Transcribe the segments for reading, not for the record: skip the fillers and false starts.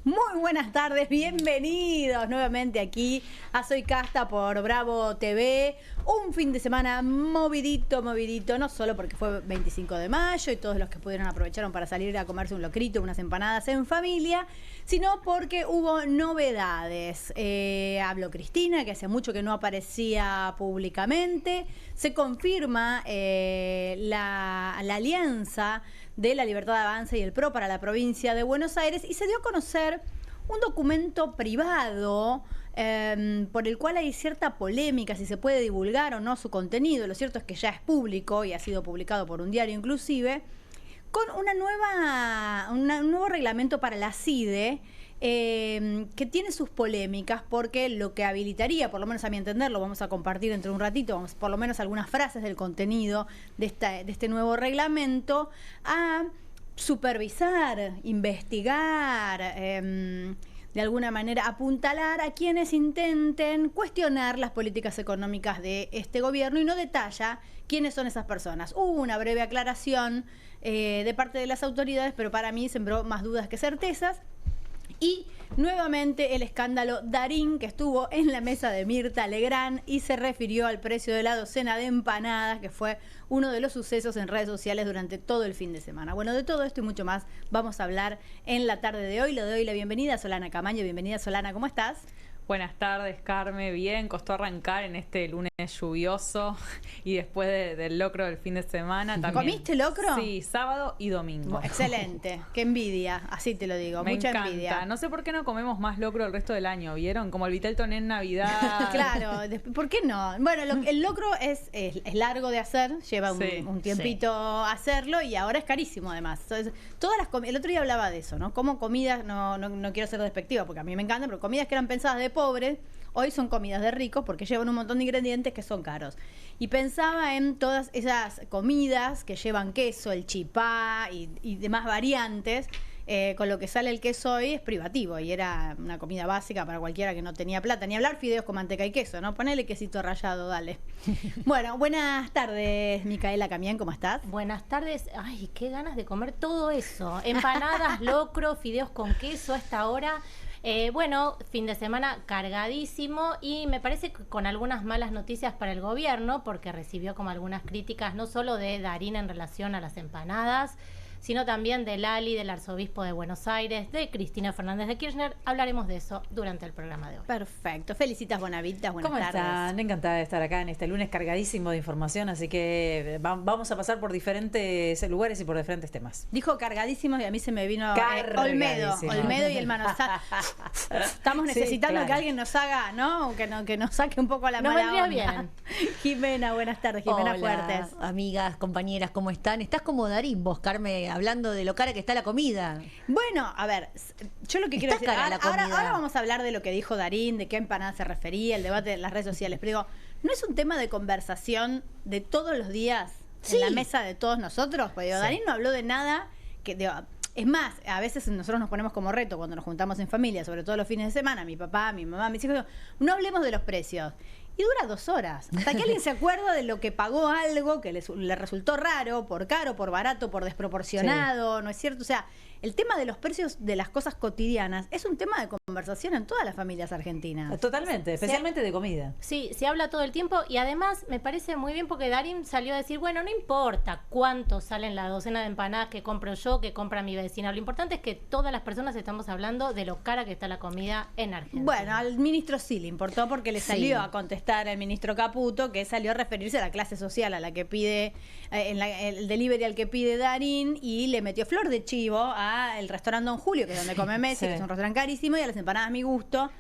Muy buenas tardes, bienvenidos nuevamente aquí a Soy Casta por Bravo TV. Un fin de semana movidito, no solo porque fue 25 de mayo y todos los que pudieron aprovecharon para salir a comerse un locrito, unas empanadas en familia, sino porque hubo novedades. Habló Cristina, que hace mucho que no aparecía públicamente. Se confirma la alianza de la Libertad Avanza y el PRO para la provincia de Buenos Aires, y se dio a conocer un documento privado por el cual hay cierta polémica si se puede divulgar o no su contenido. Lo cierto es que ya es público y ha sido publicado por un diario inclusive, con un nuevo reglamento para la CIDE, que tiene sus polémicas, porque lo que habilitaría, por lo menos a mi entender, lo vamos a compartir dentro de un ratito, por lo menos algunas frases del contenido de este nuevo reglamento, a supervisar, investigar, de alguna manera apuntalar a quienes intenten cuestionar las políticas económicas de este gobierno, y no detalla quiénes son esas personas. Hubo una breve aclaración de parte de las autoridades, pero para mí sembró más dudas que certezas. Y nuevamente el escándalo Darín, que estuvo en la mesa de Mirta Legrand y se refirió al precio de la docena de empanadas, que fue uno de los sucesos en redes sociales durante todo el fin de semana. Bueno, de todo esto y mucho más vamos a hablar en la tarde de hoy. Le doy la bienvenida a Solana Camaño. Bienvenida, Solana, ¿cómo estás? Buenas tardes, Carmen. Bien, costó arrancar en este lunes lluvioso y después del locro del fin de semana también. ¿Comiste locro? Sí, sábado y domingo. Excelente, qué envidia, así te lo digo, Me mucha encanta. envidia. No sé por qué no comemos más locro el resto del año, ¿vieron? Como el Vitel Toné en Navidad. Claro, ¿por qué no? Bueno, el locro es largo de hacer, lleva un tiempito hacerlo, y ahora es carísimo además. Entonces, el otro día hablaba de eso, ¿no? Como comidas, no quiero ser despectiva porque a mí me encanta, pero comidas que eran pensadas de pobres, hoy son comidas de ricos porque llevan un montón de ingredientes que son caros. Y pensaba en todas esas comidas que llevan queso, el chipá y demás variantes. Con lo que sale el queso hoy es privativo, y era una comida básica para cualquiera que no tenía plata. Ni hablar fideos con manteca y queso, ¿no? Ponele quesito rallado, dale. Bueno, buenas tardes, Micaela Camián, ¿cómo estás? Buenas tardes. Ay, qué ganas de comer todo eso. Empanadas, locro, fideos con queso a esta hora. Bueno, fin de semana cargadísimo, y me parece que con algunas malas noticias para el gobierno, porque recibió como algunas críticas, no solo de Darín en relación a las empanadas, sino también de Lali, del arzobispo de Buenos Aires, de Cristina Fernández de Kirchner. Hablaremos de eso durante el programa de hoy. Perfecto. Felicitas Bonavitas, buenas tardes. ¿Cómo están? Encantada de estar acá en este lunes cargadísimo de información, así que vamos a pasar por diferentes lugares y por diferentes temas. Dijo cargadísimos y a mí se me vino Olmedo y el Mano. Estamos necesitando que alguien nos haga, ¿no? Que nos saque un poco la mala onda. Bien. Jimena, buenas tardes. Jimena Fuertes. Amigas, compañeras, ¿cómo están? Estás como Darín vos, Carmen, hablando de lo cara que está la comida. Bueno, a ver, yo lo que quiero decir, ahora vamos a hablar de lo que dijo Darín, de qué empanada se refería, el debate en las redes sociales, pero digo, ¿no es un tema de conversación de todos los días en la mesa de todos nosotros? Porque Darín no habló de nada es más, a veces nosotros nos ponemos como reto cuando nos juntamos en familia, sobre todo los fines de semana, mi papá, mi mamá, mis hijos, digo, no hablemos de los precios. Y dura 2 horas. Hasta que alguien se acuerda de lo que pagó algo que le resultó raro, por caro, por barato, por desproporcionado, ¿no es cierto? O sea, el tema de los precios de las cosas cotidianas es un tema de conversación en todas las familias argentinas. Totalmente, especialmente de comida. Sí, se habla todo el tiempo, y además me parece muy bien porque Darín salió a decir, bueno, no importa cuánto salen la docena de empanadas que compro yo, que compra mi vecina. Lo importante es que todas las personas estamos hablando de lo cara que está la comida en Argentina. Bueno, al ministro sí le importó, porque le salió a contestar al ministro Caputo, que salió a referirse a la clase social a la que pide, el delivery al que pide Darín, y le metió flor de chivo al restaurante Don Julio, que es donde come Messi, que es un restaurante carísimo, y a las empanadas a mi gusto,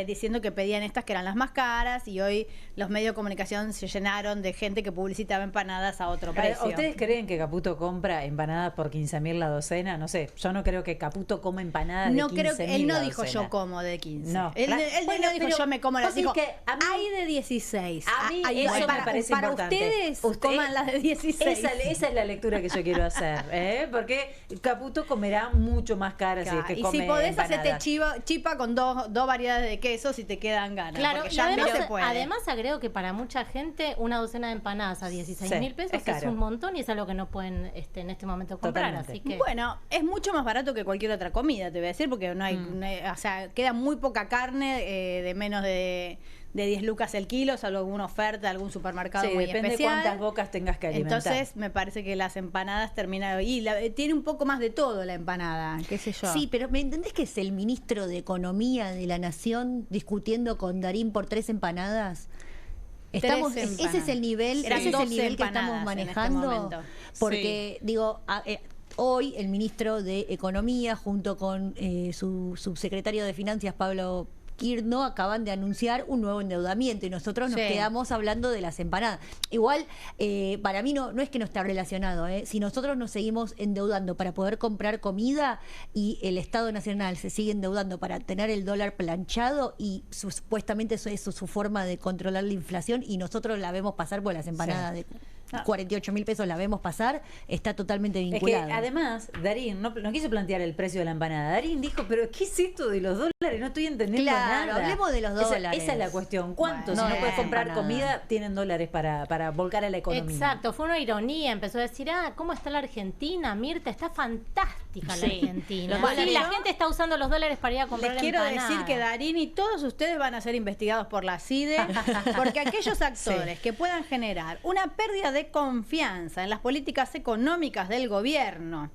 diciendo que pedían estas que eran las más caras, y hoy los medios de comunicación se llenaron de gente que publicitaba empanadas a otro precio. ¿Ustedes creen que Caputo compra empanadas por 15.000 la docena? No sé, yo no creo que Caputo coma empanadas de 15.000. Él no dijo yo como de 15. No. Él no dijo yo me como las. Dijo, que a mí, hay de 16. A mí eso me parece para importante. Ustedes coman las de 16. Esa es la lectura que yo quiero hacer, porque Caputo resto comerá mucho más cara si es que Y come si podés hacerte empanadas. chipa con dos variedades de queso si te quedan ganas. Claro, porque y ya no además, se puede. además agrego que para mucha gente una docena de empanadas a 16.000 pesos es caro. un montón y es algo que no pueden en este momento comprar. Totalmente. Así que Bueno, es mucho más barato que cualquier otra comida, te voy a decir, porque no hay, o sea, queda muy poca carne de menos de 10 lucas el kilo, salvo alguna oferta de algún supermercado Sí, muy depende especial. cuántas bocas tengas que alimentar. Entonces, me parece que las empanadas terminan... Y tiene un poco más de todo la empanada, qué sé yo. Sí, pero ¿me entendés que es el ministro de Economía de la Nación discutiendo con Darín por 3 empanadas? Estamos, Tres ese es el nivel, Eran ese es el 12 nivel que empanadas estamos en este manejando. momento. Porque, digo, hoy el ministro de Economía, junto con su subsecretario de Finanzas, Pablo Quirno, acaban de anunciar un nuevo endeudamiento y nosotros nos Sí. quedamos hablando de las empanadas. Igual, para mí no es que no está relacionado. Si nosotros nos seguimos endeudando para poder comprar comida y el Estado Nacional se sigue endeudando para tener el dólar planchado y supuestamente eso es su forma de controlar la inflación y nosotros la vemos pasar por las empanadas de 48.000 pesos, la vemos pasar, está totalmente Es que vinculado. además, Darín no quiso plantear el precio de la empanada. Darín dijo, pero ¿qué es esto de los dólares? No estoy entendiendo Claro, nada. hablemos de los dólares. Esa es la cuestión. ¿Cuántos, Bueno, si no puedes comprar empanada. comida, tienen dólares para volcar a la economía? exacto, fue una ironía, empezó a decir, ¿cómo está la Argentina? Mirta, está fantástica la Sí. Argentina. Los Sí, dólares, la ¿no? gente está usando los dólares para ir a comprar Les quiero empanadas. decir que Darín y todos ustedes van a ser investigados por la CIDE, porque aquellos actores que puedan generar una pérdida de confianza en las políticas económicas del gobierno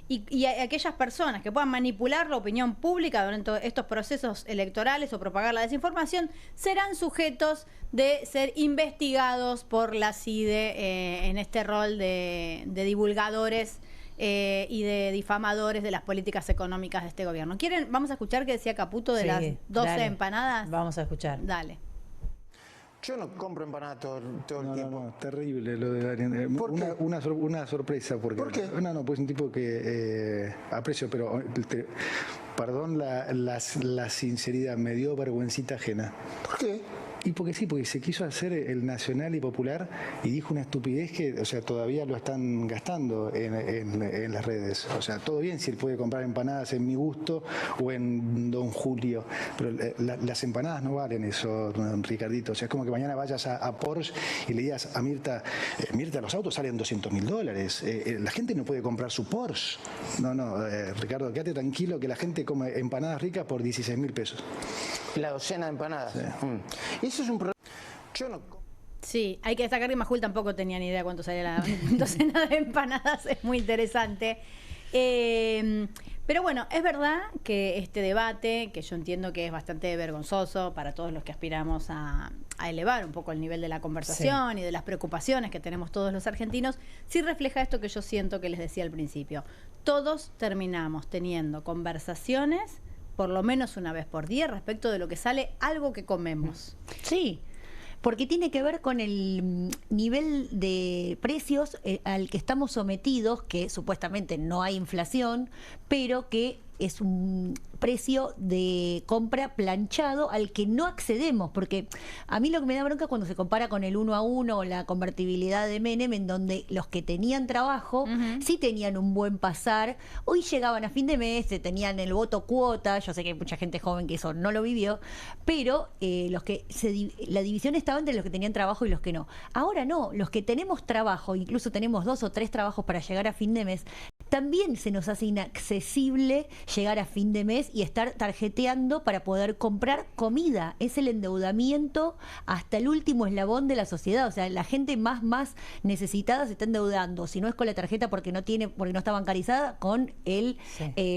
y aquellas personas que puedan manipular la opinión pública durante estos procesos electorales o propagar la desinformación, serán sujetos de ser investigados por la CIDE en este rol de divulgadores y de difamadores de las políticas económicas de este gobierno. ¿Quieren? Vamos a escuchar qué decía Caputo de Sí, las 12 dale. empanadas. Vamos a escuchar. Dale. Yo no compro empanadas todo el No, tiempo. no, terrible lo de Darín. ¿Por qué? Una sorpresa. Porque, ¿Por qué? No, pues es un tipo que aprecio, pero perdón la sinceridad, me dio vergüencita ajena. ¿Por qué? Y porque sí, porque se quiso hacer el nacional y popular y dijo una estupidez que, o sea, todavía lo están gastando en las redes. O sea, todo bien si él puede comprar empanadas en Mi Gusto o en Don Julio, pero las empanadas no valen eso, Ricardito. O sea, es como que mañana vayas a Porsche y le digas a Mirta, Mirta, los autos salen $200.000. La gente no puede comprar su Porsche. No, Ricardo, quédate tranquilo que la gente come empanadas ricas por 16.000 pesos. La docena de empanadas. Eso es un problema. Yo no compro. Sí, hay que destacar que Majul tampoco tenía ni idea cuánto salía la docena de empanadas, es muy interesante. Pero bueno, es verdad que este debate, que yo entiendo que es bastante vergonzoso para todos los que aspiramos a elevar un poco el nivel de la conversación y de las preocupaciones que tenemos todos los argentinos, sí refleja esto que yo siento que les decía al principio. Todos terminamos teniendo conversaciones por lo menos una vez por día respecto de lo que sale algo que comemos. Sí, porque tiene que ver con el nivel de precios al que estamos sometidos, que supuestamente no hay inflación, pero que es un precio de compra planchado al que no accedemos, porque a mí lo que me da bronca es cuando se compara con el 1 a 1 o la convertibilidad de Menem, en donde los que tenían trabajo sí tenían un buen pasar, hoy llegaban a fin de mes, tenían el voto cuota, yo sé que hay mucha gente joven que eso no lo vivió, pero los que la división estaba entre los que tenían trabajo y los que no. Ahora no, los que tenemos trabajo, incluso tenemos 2 o 3 trabajos para llegar a fin de mes, también se nos hace inaccesible llegar a fin de mes y estar tarjeteando para poder comprar comida. Es el endeudamiento hasta el último eslabón de la sociedad. O sea, la gente más necesitada se está endeudando. Si no es con la tarjeta porque no está bancarizada, con el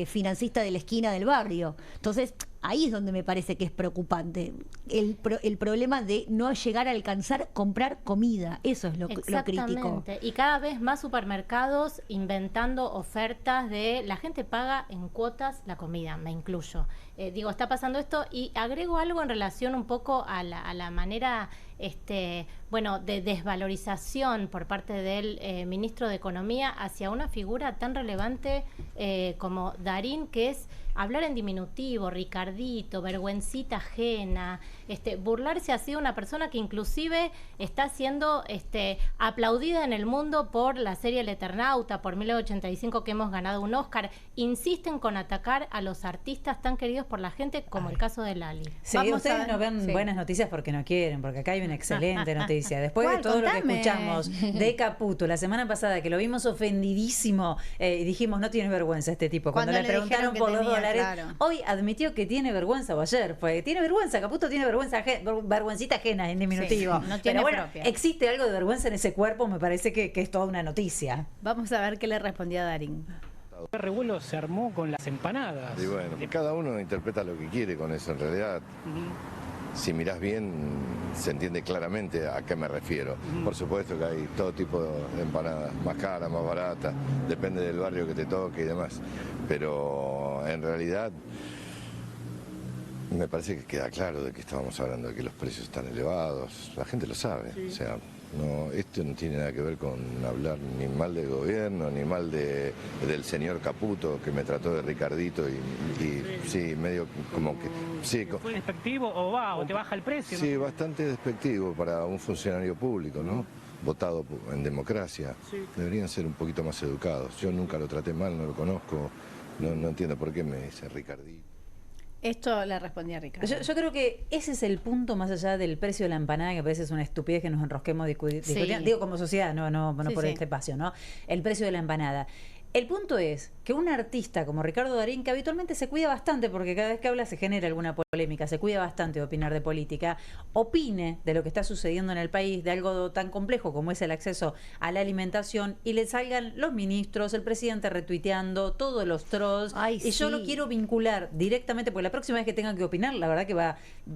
financista de la esquina del barrio. Entonces, ahí es donde me parece que es preocupante. El problema de no llegar a alcanzar comprar comida. Eso es lo crítico. Exactamente. Y cada vez más supermercados inventando ofertas de la gente paga en cuotas la comida, me incluyo. Está pasando esto y agrego algo en relación un poco a la manera de desvalorización por parte del ministro de Economía hacia una figura tan relevante como Darín, que es hablar en diminutivo, Ricardito, vergüencita ajena, burlarse así de una persona que inclusive está siendo aplaudida en el mundo por la serie El Eternauta, por 1985 que hemos ganado un Oscar. Insisten con atacar a los artistas tan queridos por la gente como el caso de Lali. Sí, ustedes no ven buenas noticias porque no quieren, porque acá hay una excelente noticia. Después de todo lo que escuchamos de Caputo la semana pasada, que lo vimos ofendidísimo, y dijimos, no tiene vergüenza este tipo. Cuando le preguntaron por los dólares, claro. Hoy admitió que tiene vergüenza, o ayer fue, tiene vergüenza, Caputo tiene vergüenza, vergüencita ajena en diminutivo. Sí, no tiene. Pero bueno, propia. Existe algo de vergüenza en ese cuerpo, me parece que es toda una noticia. Vamos a ver qué le respondía Darín. El revuelo se armó con las empanadas. Y bueno, cada uno interpreta lo que quiere con eso en realidad. Si mirás bien, se entiende claramente a qué me refiero. Por supuesto que hay todo tipo de empanadas, más caras, más baratas, depende del barrio que te toque y demás. Pero en realidad me parece que queda claro de que estábamos hablando, de que los precios están elevados, la gente lo sabe. Sí. O sea, no, esto no tiene nada que ver con hablar ni mal del gobierno, ni mal del señor Caputo, que me trató de Ricardito y sí, medio como que... Sí, ¿fue despectivo o te baja el precio? Sí, ¿no? Bastante despectivo para un funcionario público, ¿no? Votado en democracia. Sí. Deberían ser un poquito más educados. Yo nunca lo traté mal, no lo conozco, no entiendo por qué me dice Ricardito. Esto le respondía Ricardo. Yo creo que ese es el punto, más allá del precio de la empanada, que a veces es una estupidez que nos enrosquemos discutiendo. Digo, como sociedad, no por este espacio, ¿no? El precio de la empanada. El punto es que un artista como Ricardo Darín, que habitualmente se cuida bastante, porque cada vez que habla se genera alguna polémica, se cuida bastante de opinar de política, opine de lo que está sucediendo en el país, de algo tan complejo como es el acceso a la alimentación, y le salgan los ministros, el presidente retuiteando, todos los trolls. Y yo lo quiero vincular directamente, porque la próxima vez que tenga que opinar, la verdad que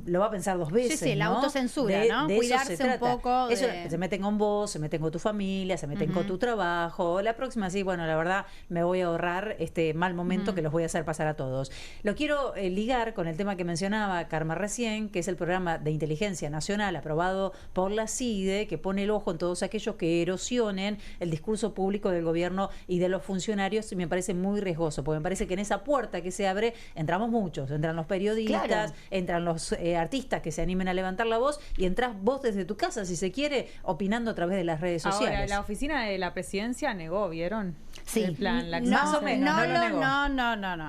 lo va a pensar dos veces. Sí, la autocensura, ¿no? Cuidarse un poco. Eso, se meten con vos, se meten con tu familia, se meten con tu trabajo. La próxima sí, bueno, la verdad me voy a ahorrar este mal momento que los voy a hacer pasar a todos. Lo quiero ligar con el tema que mencionaba Karma recién, que es el programa de inteligencia nacional aprobado por la CIDE, que pone el ojo en todos aquellos que erosionen el discurso público del gobierno y de los funcionarios, y me parece muy riesgoso, porque me parece que en esa puerta que se abre entramos muchos, entran los periodistas, claro, entran los artistas que se animen a levantar la voz, y entras vos desde tu casa, si se quiere, opinando a través de las redes sociales. Ahora, la oficina de la presidencia negó, ¿vieron? Sí. El plan, más o menos,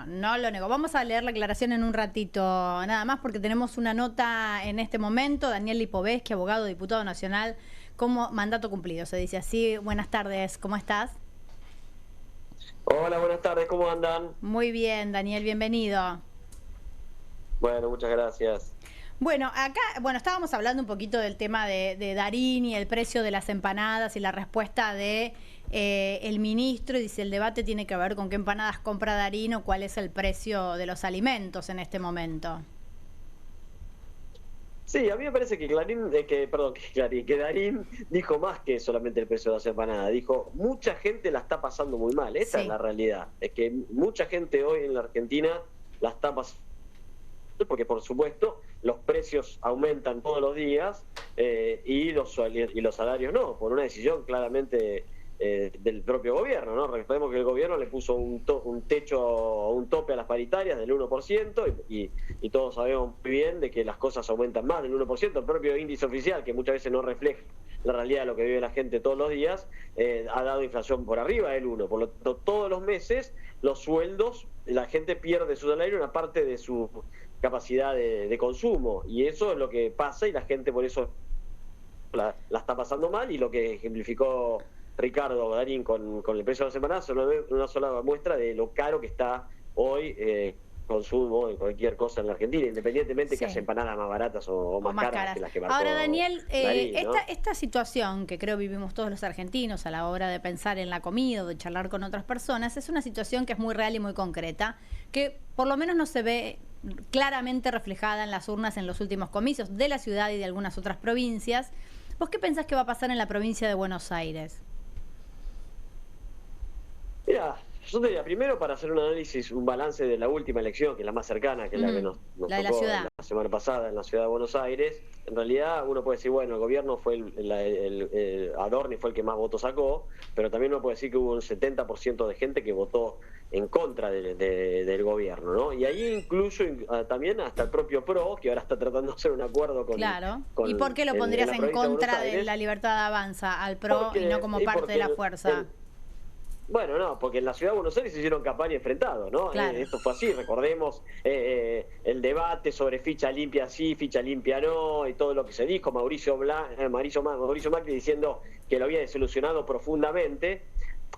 no lo negó. Vamos a leer la aclaración en un ratito, nada más, porque tenemos una nota en este momento. Daniel Lipovetsky, abogado, diputado nacional, como mandato cumplido. Se dice así. Buenas tardes, ¿cómo estás? Hola, buenas tardes, ¿cómo andan? Muy bien, Daniel, bienvenido. Bueno, muchas gracias. Bueno, acá, estábamos hablando un poquito del tema de Darín y el precio de las empanadas y la respuesta de el ministro, y dice el debate tiene que ver con qué empanadas compra Darín o cuál es el precio de los alimentos en este momento. Sí, a mí me parece que Darín dijo más que solamente el precio de las empanadas. Dijo, mucha gente la está pasando muy mal. Esa es la realidad. Es que mucha gente hoy en la Argentina la está pasando, porque por supuesto los precios aumentan todos los días y los salarios no, por una decisión claramente del propio gobierno, ¿no? Recordemos que el gobierno le puso un tope a las paritarias del 1% y todos sabemos muy bien de que las cosas aumentan más del 1%. El propio índice oficial, que muchas veces no refleja la realidad de lo que vive la gente todos los días, ha dado inflación por arriba del 1%. Por lo tanto, todos los meses los sueldos, la gente pierde su salario, una parte de su capacidad de consumo, y eso es lo que pasa, y la gente por eso la está pasando mal. Y lo que ejemplificó Ricardo Darín con el precio de las empanadas es una sola muestra de lo caro que está hoy consumo de cualquier cosa en la Argentina, independientemente que haya empanadas más baratas o más caras que las que marcó Ahora, Daniel, Darín, ¿no? esta situación que creo vivimos todos los argentinos a la hora de pensar en la comida o de charlar con otras personas, es una situación que es muy real y muy concreta, que por lo menos no se ve claramente reflejada en las urnas en los últimos comicios de la ciudad y de algunas otras provincias. ¿Vos qué pensás que va a pasar en la provincia de Buenos Aires? Mira, yo te diría, primero para hacer un análisis, un balance de la última elección, que es la más cercana, que es la que nos tocó la semana pasada en la ciudad de Buenos Aires. En realidad uno puede decir, bueno, el gobierno fue Adorni fue el que más votos sacó, pero también uno puede decir que hubo un 70% de gente que votó en contra del gobierno, ¿no? Y ahí incluso también hasta el propio PRO, que ahora está tratando de hacer un acuerdo con... Claro. ¿Y por qué lo pondrías en contra de la Libertad Avanza al PRO y no como parte de la fuerza? Bueno, no, porque en la Ciudad de Buenos Aires se hicieron campaña enfrentados, ¿no? Claro. Esto fue así, recordemos el debate sobre ficha limpia sí, ficha limpia no, y todo lo que se dijo, Mauricio Macri diciendo que lo había desilusionado profundamente.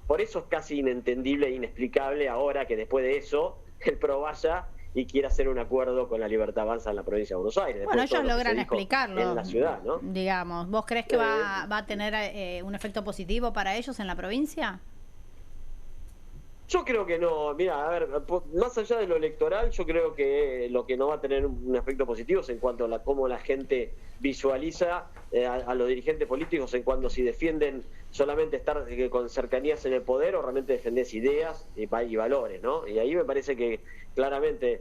Por eso es casi inentendible e inexplicable ahora que después de eso el PRO vaya y quiera hacer un acuerdo con la Libertad Avanza en la provincia de Buenos Aires. Bueno, ellos logran explicarlo. En la ciudad, ¿no? Digamos, ¿vos crees que va a tener un efecto positivo para ellos en la provincia? Yo creo que no. Mira, a ver, más allá de lo electoral, yo creo que lo que no va a tener un aspecto positivo es en cuanto a cómo la gente visualiza a los dirigentes políticos, en cuanto si defienden solamente estar con cercanías en el poder o realmente defendés ideas y valores, ¿no? Y ahí me parece que claramente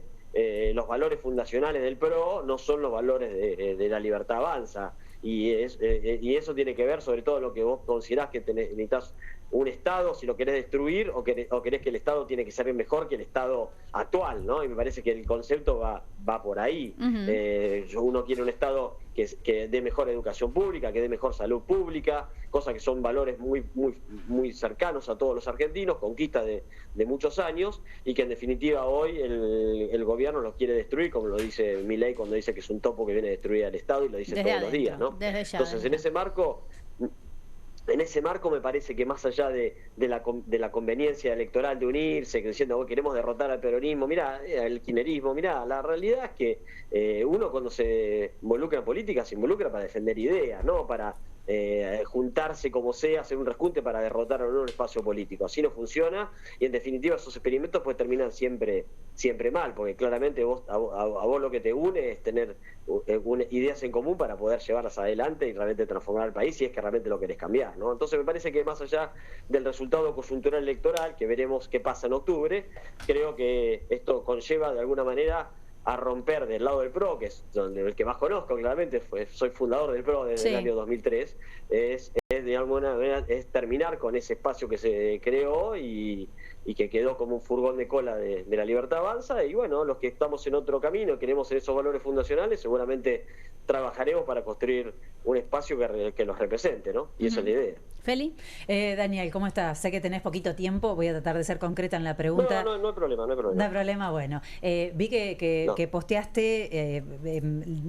los valores fundacionales del PRO no son los valores de la Libertad Avanza. Y eso tiene que ver sobre todo lo que vos considerás que necesitas un Estado, si lo querés destruir o querés que el Estado tiene que ser mejor que el Estado actual, ¿no? Y me parece que el concepto va por ahí. Uno quiere un Estado que dé mejor educación pública, que dé mejor salud pública, cosas que son valores muy cercanos a todos los argentinos, conquistas de muchos años, y que en definitiva hoy el gobierno los quiere destruir, como lo dice Milei cuando dice que es un topo que viene a destruir al Estado, y lo dice todos los días, ¿no? Entonces, en ese marco me parece que más allá de la conveniencia electoral de unirse, diciendo oh, queremos derrotar al peronismo, mirá, el kirchnerismo, mirá, la realidad es que uno cuando se involucra en política se involucra para defender ideas, no para juntarse como sea, hacer un rescunte para derrotar a un espacio político. Así no funciona, y en definitiva esos experimentos pues terminan siempre mal, porque claramente a vos lo que te une es tener ideas en común para poder llevarlas adelante y realmente transformar al país, si es que realmente lo querés cambiar, ¿no? Entonces me parece que más allá del resultado coyuntural electoral, que veremos qué pasa en octubre, creo que esto conlleva de alguna manera a romper del lado del PRO, que es el que más conozco claramente, soy fundador del PRO desde el año 2003, es de alguna manera es terminar con ese espacio que se creó y que quedó como un furgón de cola de la Libertad Avanza, y bueno, los que estamos en otro camino, queremos esos valores fundacionales, seguramente trabajaremos para construir un espacio que los represente, ¿no? Y esa es la idea. Feli. Daniel, ¿cómo estás? Sé que tenés poquito tiempo, voy a tratar de ser concreta en la pregunta. No hay problema. No hay problema, bueno. Vi que posteaste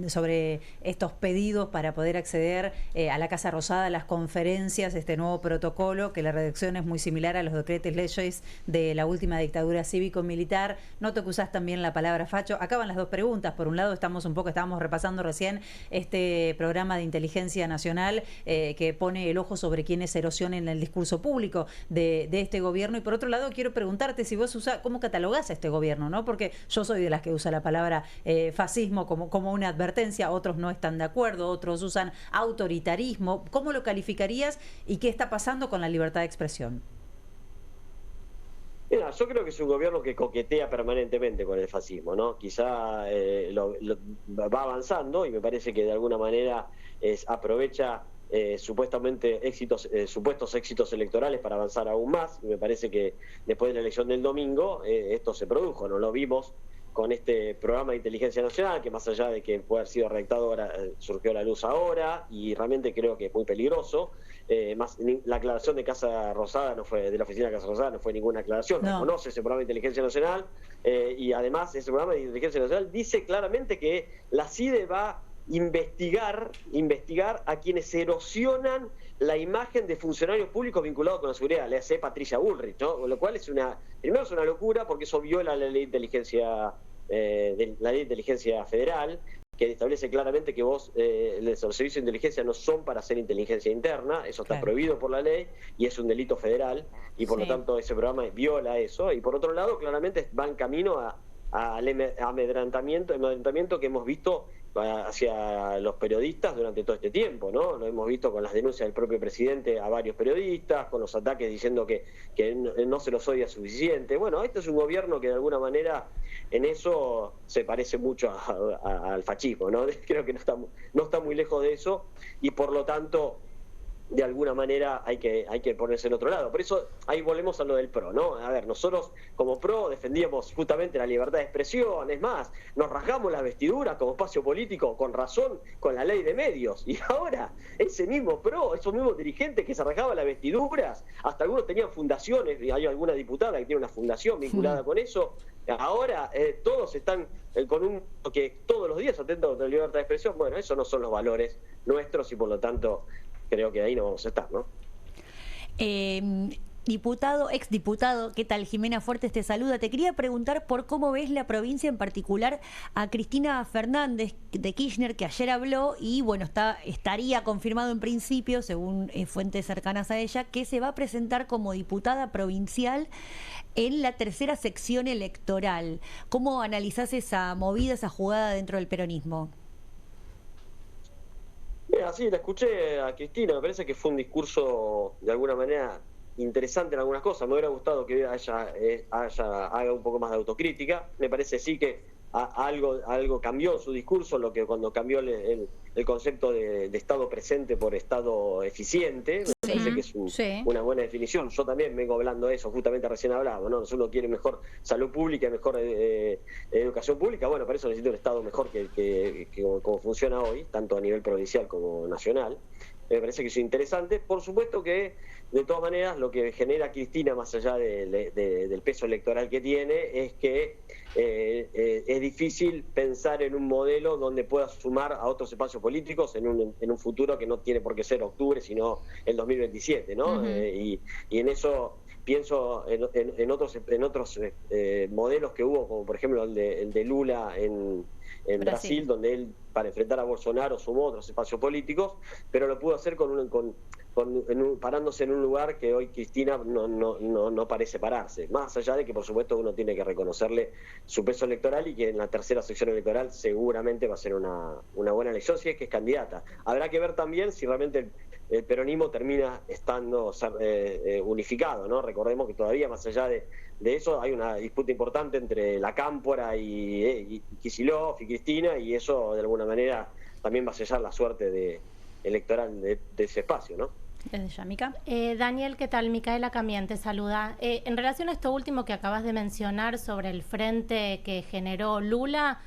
sobre estos pedidos para poder acceder a la Casa Rosada, a las conferencias, este nuevo protocolo, que la redacción es muy similar a los decretos leyes de la última dictadura cívico-militar. Noto que usás también la palabra facho. Acaban las dos preguntas. Por un lado, estábamos repasando recién este programa de inteligencia nacional que pone el ojo sobre quienes erosionen el discurso público de este gobierno, y por otro lado quiero preguntarte si vos cómo catalogás a este gobierno, ¿no? Porque yo soy de las que usa la palabra fascismo como una advertencia, otros no están de acuerdo, otros usan autoritarismo. ¿Cómo lo calificarías y qué está pasando con la libertad de expresión? Mira, yo creo que es un gobierno que coquetea permanentemente con el fascismo, ¿no? Quizá va avanzando, y me parece que de alguna manera aprovecha supuestos éxitos electorales para avanzar aún más, y me parece que después de la elección del domingo esto se produjo, ¿no? Lo vimos con este programa de inteligencia nacional, que más allá de que puede haber sido redactado surgió a la luz ahora, y realmente creo que es muy peligroso. La aclaración de Casa Rosada de la oficina de Casa Rosada no fue ninguna aclaración, no conoce ese programa de inteligencia nacional, y además ese programa de inteligencia nacional dice claramente que la CIDE va a investigar a quienes erosionan la imagen de funcionarios públicos vinculados con la seguridad, le hace Patricia Bullrich, ¿no? Lo cual primero es una locura, porque eso viola la ley de inteligencia federal, que establece claramente que los servicios de inteligencia no son para hacer inteligencia interna, eso está prohibido por la ley y es un delito federal, y por lo tanto ese programa viola eso. Y por otro lado, claramente va en camino al amedrentamiento que hemos visto hacia los periodistas durante todo este tiempo, ¿no? Lo hemos visto con las denuncias del propio presidente a varios periodistas, con los ataques diciendo que no se los odia suficiente. Bueno, este es un gobierno que de alguna manera en eso se parece mucho al fascismo, ¿no? Creo que no está muy lejos de eso, y por lo tanto de alguna manera hay que ponerse en otro lado. Por eso ahí volvemos a lo del PRO, ¿no? A ver, nosotros como PRO defendíamos justamente la libertad de expresión, es más, nos rasgamos las vestiduras como espacio político con razón, con la ley de medios, y ahora ese mismo PRO, esos mismos dirigentes que se rasgaban las vestiduras, hasta algunos tenían fundaciones, hay alguna diputada que tiene una fundación vinculada con eso, ahora todos están con que todos los días atentan contra la libertad de expresión. Bueno, esos no son los valores nuestros y por lo tanto creo que ahí no vamos a estar, ¿no? Diputado, exdiputado, ¿qué tal? Jimena Fuertes te saluda. Te quería preguntar por cómo ves la provincia, en particular a Cristina Fernández de Kirchner, que ayer habló y bueno, estaría confirmado en principio, según fuentes cercanas a ella, que se va a presentar como diputada provincial en la tercera sección electoral. ¿Cómo analizás esa movida, esa jugada dentro del peronismo? Mira, sí, la escuché a Cristina, me parece que fue un discurso de alguna manera interesante en algunas cosas. Me hubiera gustado que haga un poco más de autocrítica. Me parece sí que algo cambió en su discurso, cuando cambió el concepto de Estado presente por Estado eficiente. Me parece que es una buena definición. Yo también vengo hablando de eso, justamente recién hablaba, ¿no? Si uno quiere mejor salud pública, mejor educación pública, bueno, para eso necesita un Estado mejor que como funciona hoy, tanto a nivel provincial como nacional. Me parece que es interesante. Por supuesto que, de todas maneras, lo que genera Cristina, más allá del peso electoral que tiene, es que es difícil pensar en un modelo donde pueda sumar a otros espacios políticos en un futuro que no tiene por qué ser octubre, sino el 2027, ¿no? Y en eso pienso en otros modelos que hubo, como por ejemplo el de Lula en Brasil, donde él, para enfrentar a Bolsonaro, sumó otros espacios políticos, pero lo pudo hacer parándose en un lugar que hoy Cristina no parece pararse. Más allá de que, por supuesto, uno tiene que reconocerle su peso electoral y que en la tercera sección electoral seguramente va a ser una buena elección si es que es candidata. Habrá que ver también si realmente el peronismo termina estando unificado, ¿no? Recordemos que todavía, más allá de eso, hay una disputa importante entre la Cámpora y Kicillof y Cristina, y eso de alguna manera también va a sellar la suerte electoral de ese espacio, ¿no? Desde ya, Mica. Daniel, ¿qué tal? Micaela Camien te saluda. En relación a esto último que acabas de mencionar sobre el frente que generó Lula,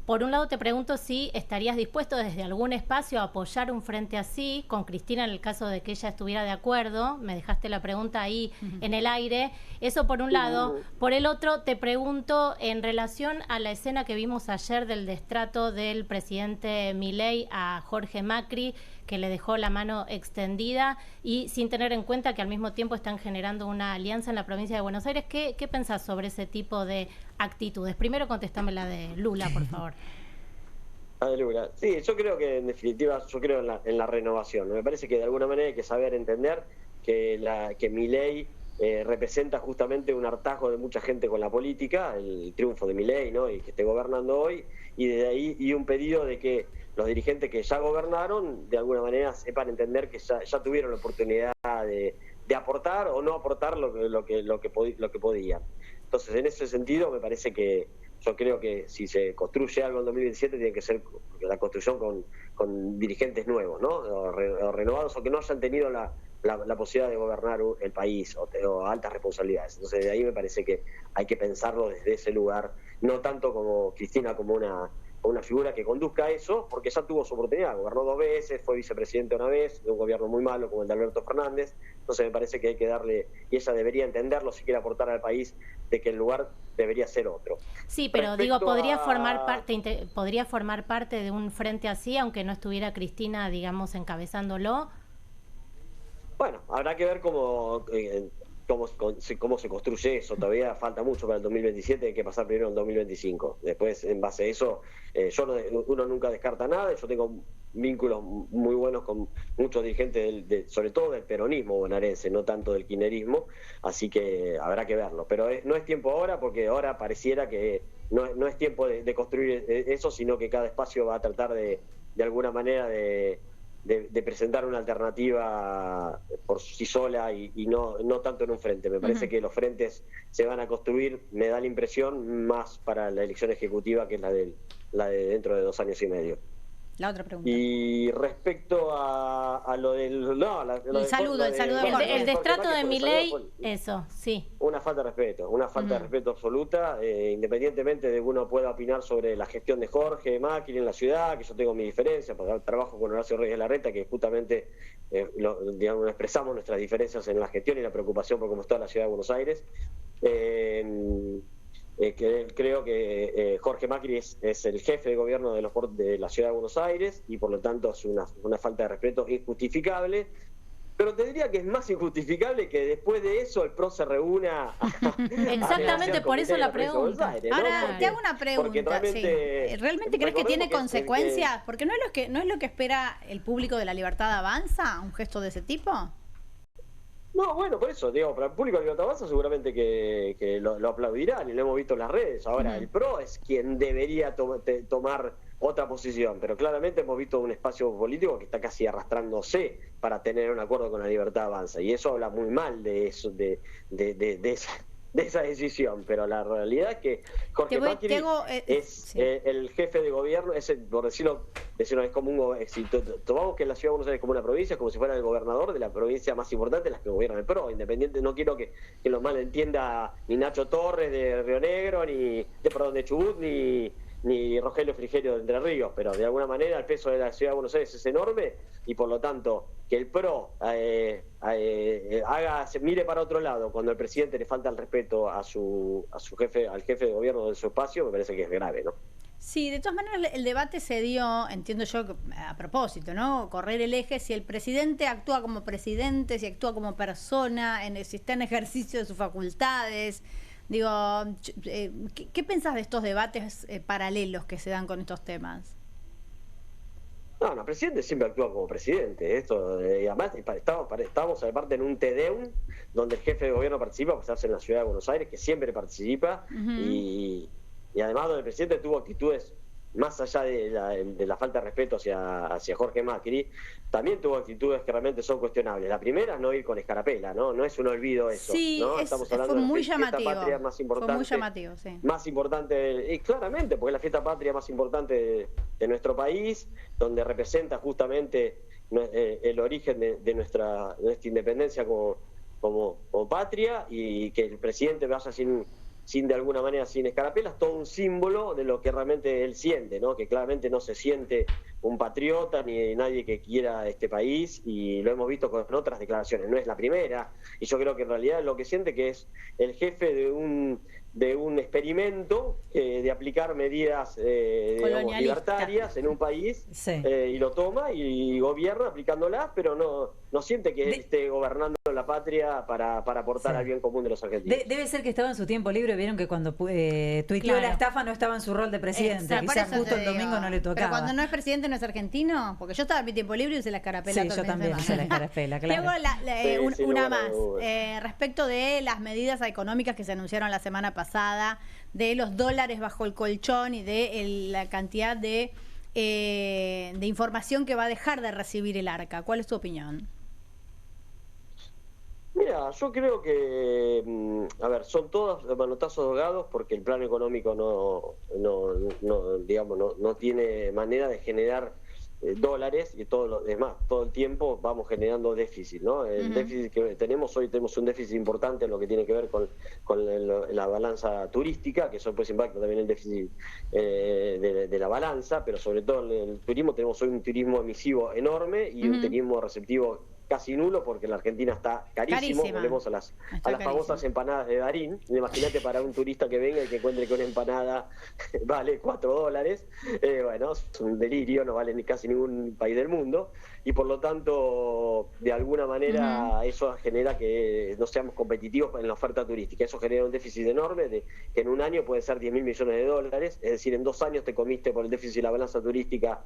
por un lado te pregunto si estarías dispuesto desde algún espacio a apoyar un frente así, con Cristina en el caso de que ella estuviera de acuerdo. Me dejaste la pregunta ahí en el aire. Eso por un lado. Por el otro te pregunto en relación a la escena que vimos ayer del destrato del presidente Milei a Jorge Macri, que le dejó la mano extendida y sin tener en cuenta que al mismo tiempo están generando una alianza en la provincia de Buenos Aires. ¿Qué pensás sobre ese tipo de actitudes? Primero contestame la de Lula, por favor. La de Lula. Sí, yo creo que en definitiva, en la renovación. Me parece que de alguna manera hay que saber entender que Milei representa justamente un hartazgo de mucha gente con la política, el triunfo de Milei, ¿no? Y que esté gobernando hoy, y de ahí un pedido de que los dirigentes que ya gobernaron de alguna manera sepan entender que ya tuvieron la oportunidad de aportar o no aportar lo que podían. Entonces, en ese sentido, me parece que yo creo que si se construye algo en 2027 tiene que ser la construcción con dirigentes nuevos, ¿no? O renovados, o que no hayan tenido la posibilidad de gobernar el país o altas responsabilidades. Entonces, de ahí me parece que hay que pensarlo desde ese lugar, no tanto como Cristina como una figura que conduzca a eso, porque ya tuvo su oportunidad, gobernó 2 veces, fue vicepresidente una vez, de un gobierno muy malo como el de Alberto Fernández. Entonces me parece que hay que darle, y ella debería entenderlo si quiere aportar al país, de que el lugar debería ser otro. Sí, pero digo, podría formar parte de un frente así, aunque no estuviera Cristina, digamos, encabezándolo. Bueno, habrá que ver cómo se construye eso. Todavía falta mucho para el 2027, hay que pasar primero en el 2025. Después, en base a eso, uno nunca descarta nada. Yo tengo vínculos muy buenos con muchos dirigentes, sobre todo del peronismo bonaerense, no tanto del kirchnerismo, así que habrá que verlo. Pero no es tiempo ahora, porque ahora pareciera que no es tiempo de construir eso, sino que cada espacio va a tratar de alguna manera de presentar una alternativa por sí sola y no tanto en un frente. Me parece que los frentes se van a construir, me da la impresión, más para la elección ejecutiva, que es la de dentro de 2 años y medio. La otra pregunta. Y respecto a lo del... No, el saludo de Jorge. El destrato de Milei, Jorge, eso, sí. Una falta de respeto, una falta de respeto absoluta, independientemente de que uno pueda opinar sobre la gestión de Jorge Macri en la ciudad, que yo tengo mi diferencia, porque trabajo con Horacio Reyes Larreta, que justamente digamos, expresamos nuestras diferencias en la gestión y la preocupación por cómo está la ciudad de Buenos Aires. Creo que Jorge Macri es el jefe de gobierno de la ciudad de Buenos Aires y por lo tanto es una falta de respeto injustificable. Pero te diría que es más injustificable que después de eso el PRO se reúna Exactamente, por eso la pregunta. Aires, ¿no? Ahora, te hago una pregunta. ¿Realmente crees que tiene consecuencias? Porque no es lo que espera el público de La Libertad Avanza, un gesto de ese tipo. No, bueno, por eso, digo, para el público de Libertad Avanza seguramente que lo aplaudirán y lo hemos visto en las redes. Ahora, el PRO es quien debería tomar otra posición, pero claramente hemos visto un espacio político que está casi arrastrándose para tener un acuerdo con La Libertad Avanza, y eso habla muy mal de eso, de esa decisión, pero la realidad es que Jorge Macri es el jefe de gobierno, por decirlo es como tomamos que la ciudad de Buenos Aires es como una provincia, es como si fuera el gobernador de la provincia más importante de las que gobierna el PRO, independiente. No quiero que lo malentienda ni Nacho Torres de Río Negro, ni de Chubut, ni Rogelio Frigerio de Entre Ríos, pero de alguna manera el peso de la ciudad de Buenos Aires es enorme y por lo tanto que el PRO mire para otro lado cuando el presidente le falta el respeto a su jefe, al jefe de gobierno de su espacio, me parece que es grave, ¿no? Sí, de todas maneras el debate se dio, entiendo yo, a propósito, ¿no? Correr el eje, si el presidente actúa como presidente, si actúa como persona, si está en ejercicio de sus facultades. Digo, ¿qué pensás de estos debates paralelos que se dan con estos temas? No, el presidente siempre actúa como presidente. Esto, y además, estamos aparte en un TEDEUM donde el jefe de gobierno participa, pues se hace en la ciudad de Buenos Aires, que siempre participa, y además donde el presidente tuvo actitudes más allá de la falta de respeto hacia Jorge Macri, también tuvo actitudes que realmente son cuestionables. La primera es no ir con escarapela, ¿no? Es un olvido eso. Sí, ¿no? Estamos hablando fue muy de la fiesta llamativo. patria más importante. Fue muy llamativo, sí. Más importante, y claramente, porque es la fiesta patria más importante de nuestro país, donde representa justamente el origen de nuestra independencia como patria, y que el presidente vaya de alguna manera sin escarapelas, todo un símbolo de lo que realmente él siente, ¿no? Que claramente no se siente un patriota ni nadie que quiera este país, y lo hemos visto con otras declaraciones, no es la primera, y yo creo que en realidad lo que siente que es el jefe de un experimento de aplicar medidas digamos, libertarias en un país, y lo toma y gobierna aplicándolas, pero no siente que él esté gobernando la patria para aportar al bien común de los argentinos. Debe ser que estaba en su tiempo libre, vieron que cuando tuiteó la estafa no estaba en su rol de presidente, quizás justo el domingo no le tocaba. Pero cuando no es presidente no es argentino, porque yo estaba en mi tiempo libre y usé la escarapela. Sí, yo también usé la escarapela, claro. Luego una más, respecto de las medidas económicas que se anunciaron la semana pasada, de los dólares bajo el colchón y de la cantidad de información que va a dejar de recibir el ARCA. ¿Cuál es tu opinión? Mira, yo creo que, son todos manotazos ahogados porque el plano económico no tiene manera de generar dólares, y todo lo demás, todo el tiempo vamos generando déficit, ¿no? El déficit que tenemos hoy, tenemos un déficit importante en lo que tiene que ver con la balanza turística, que eso pues impacta también el déficit de la balanza, pero sobre todo en el turismo tenemos hoy un turismo emisivo enorme y un turismo receptivo casi nulo, porque la Argentina está carísimo. Volvemos a las famosas empanadas de Darín. Imagínate para un turista que venga y que encuentre que una empanada vale $4. Bueno, es un delirio, no vale casi ningún país del mundo, y por lo tanto, de alguna manera, eso genera que no seamos competitivos en la oferta turística. Eso genera un déficit enorme, que en un año puede ser $10.000 millones, es decir, en 2 años te comiste por el déficit de la balanza turística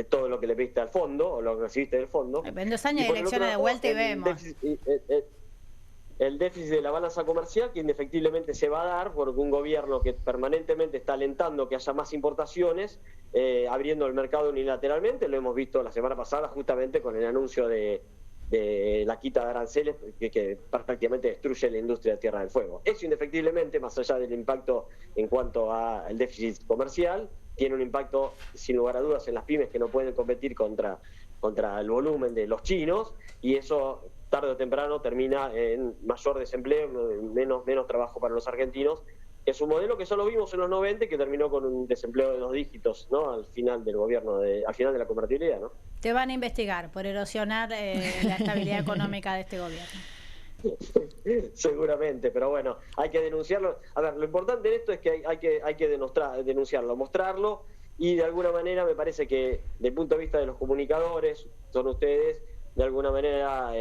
todo lo que le pediste al fondo, o lo que recibiste del fondo. En 2 años de elecciones de vuelta y vemos. El déficit de la balanza comercial, que indefectiblemente se va a dar porque un gobierno que permanentemente está alentando que haya más importaciones, abriendo el mercado unilateralmente. Lo hemos visto la semana pasada justamente con el anuncio de la quita de aranceles que prácticamente destruye la industria de Tierra del Fuego. Eso indefectiblemente, más allá del impacto en cuanto al déficit comercial, tiene un impacto sin lugar a dudas en las pymes que no pueden competir contra el volumen de los chinos, y eso tarde o temprano termina en mayor desempleo, menos trabajo para los argentinos. Es un modelo que solo vimos en los 90 y que terminó con un desempleo de 2 dígitos, ¿no? Al final del gobierno, al final de la convertibilidad, ¿no? Te van a investigar por erosionar la estabilidad económica de este gobierno. Seguramente, pero bueno, hay que denunciarlo. A ver, lo importante en esto es que hay que denunciarlo, mostrarlo, y de alguna manera me parece que, desde el punto de vista de los comunicadores, son ustedes, de alguna manera,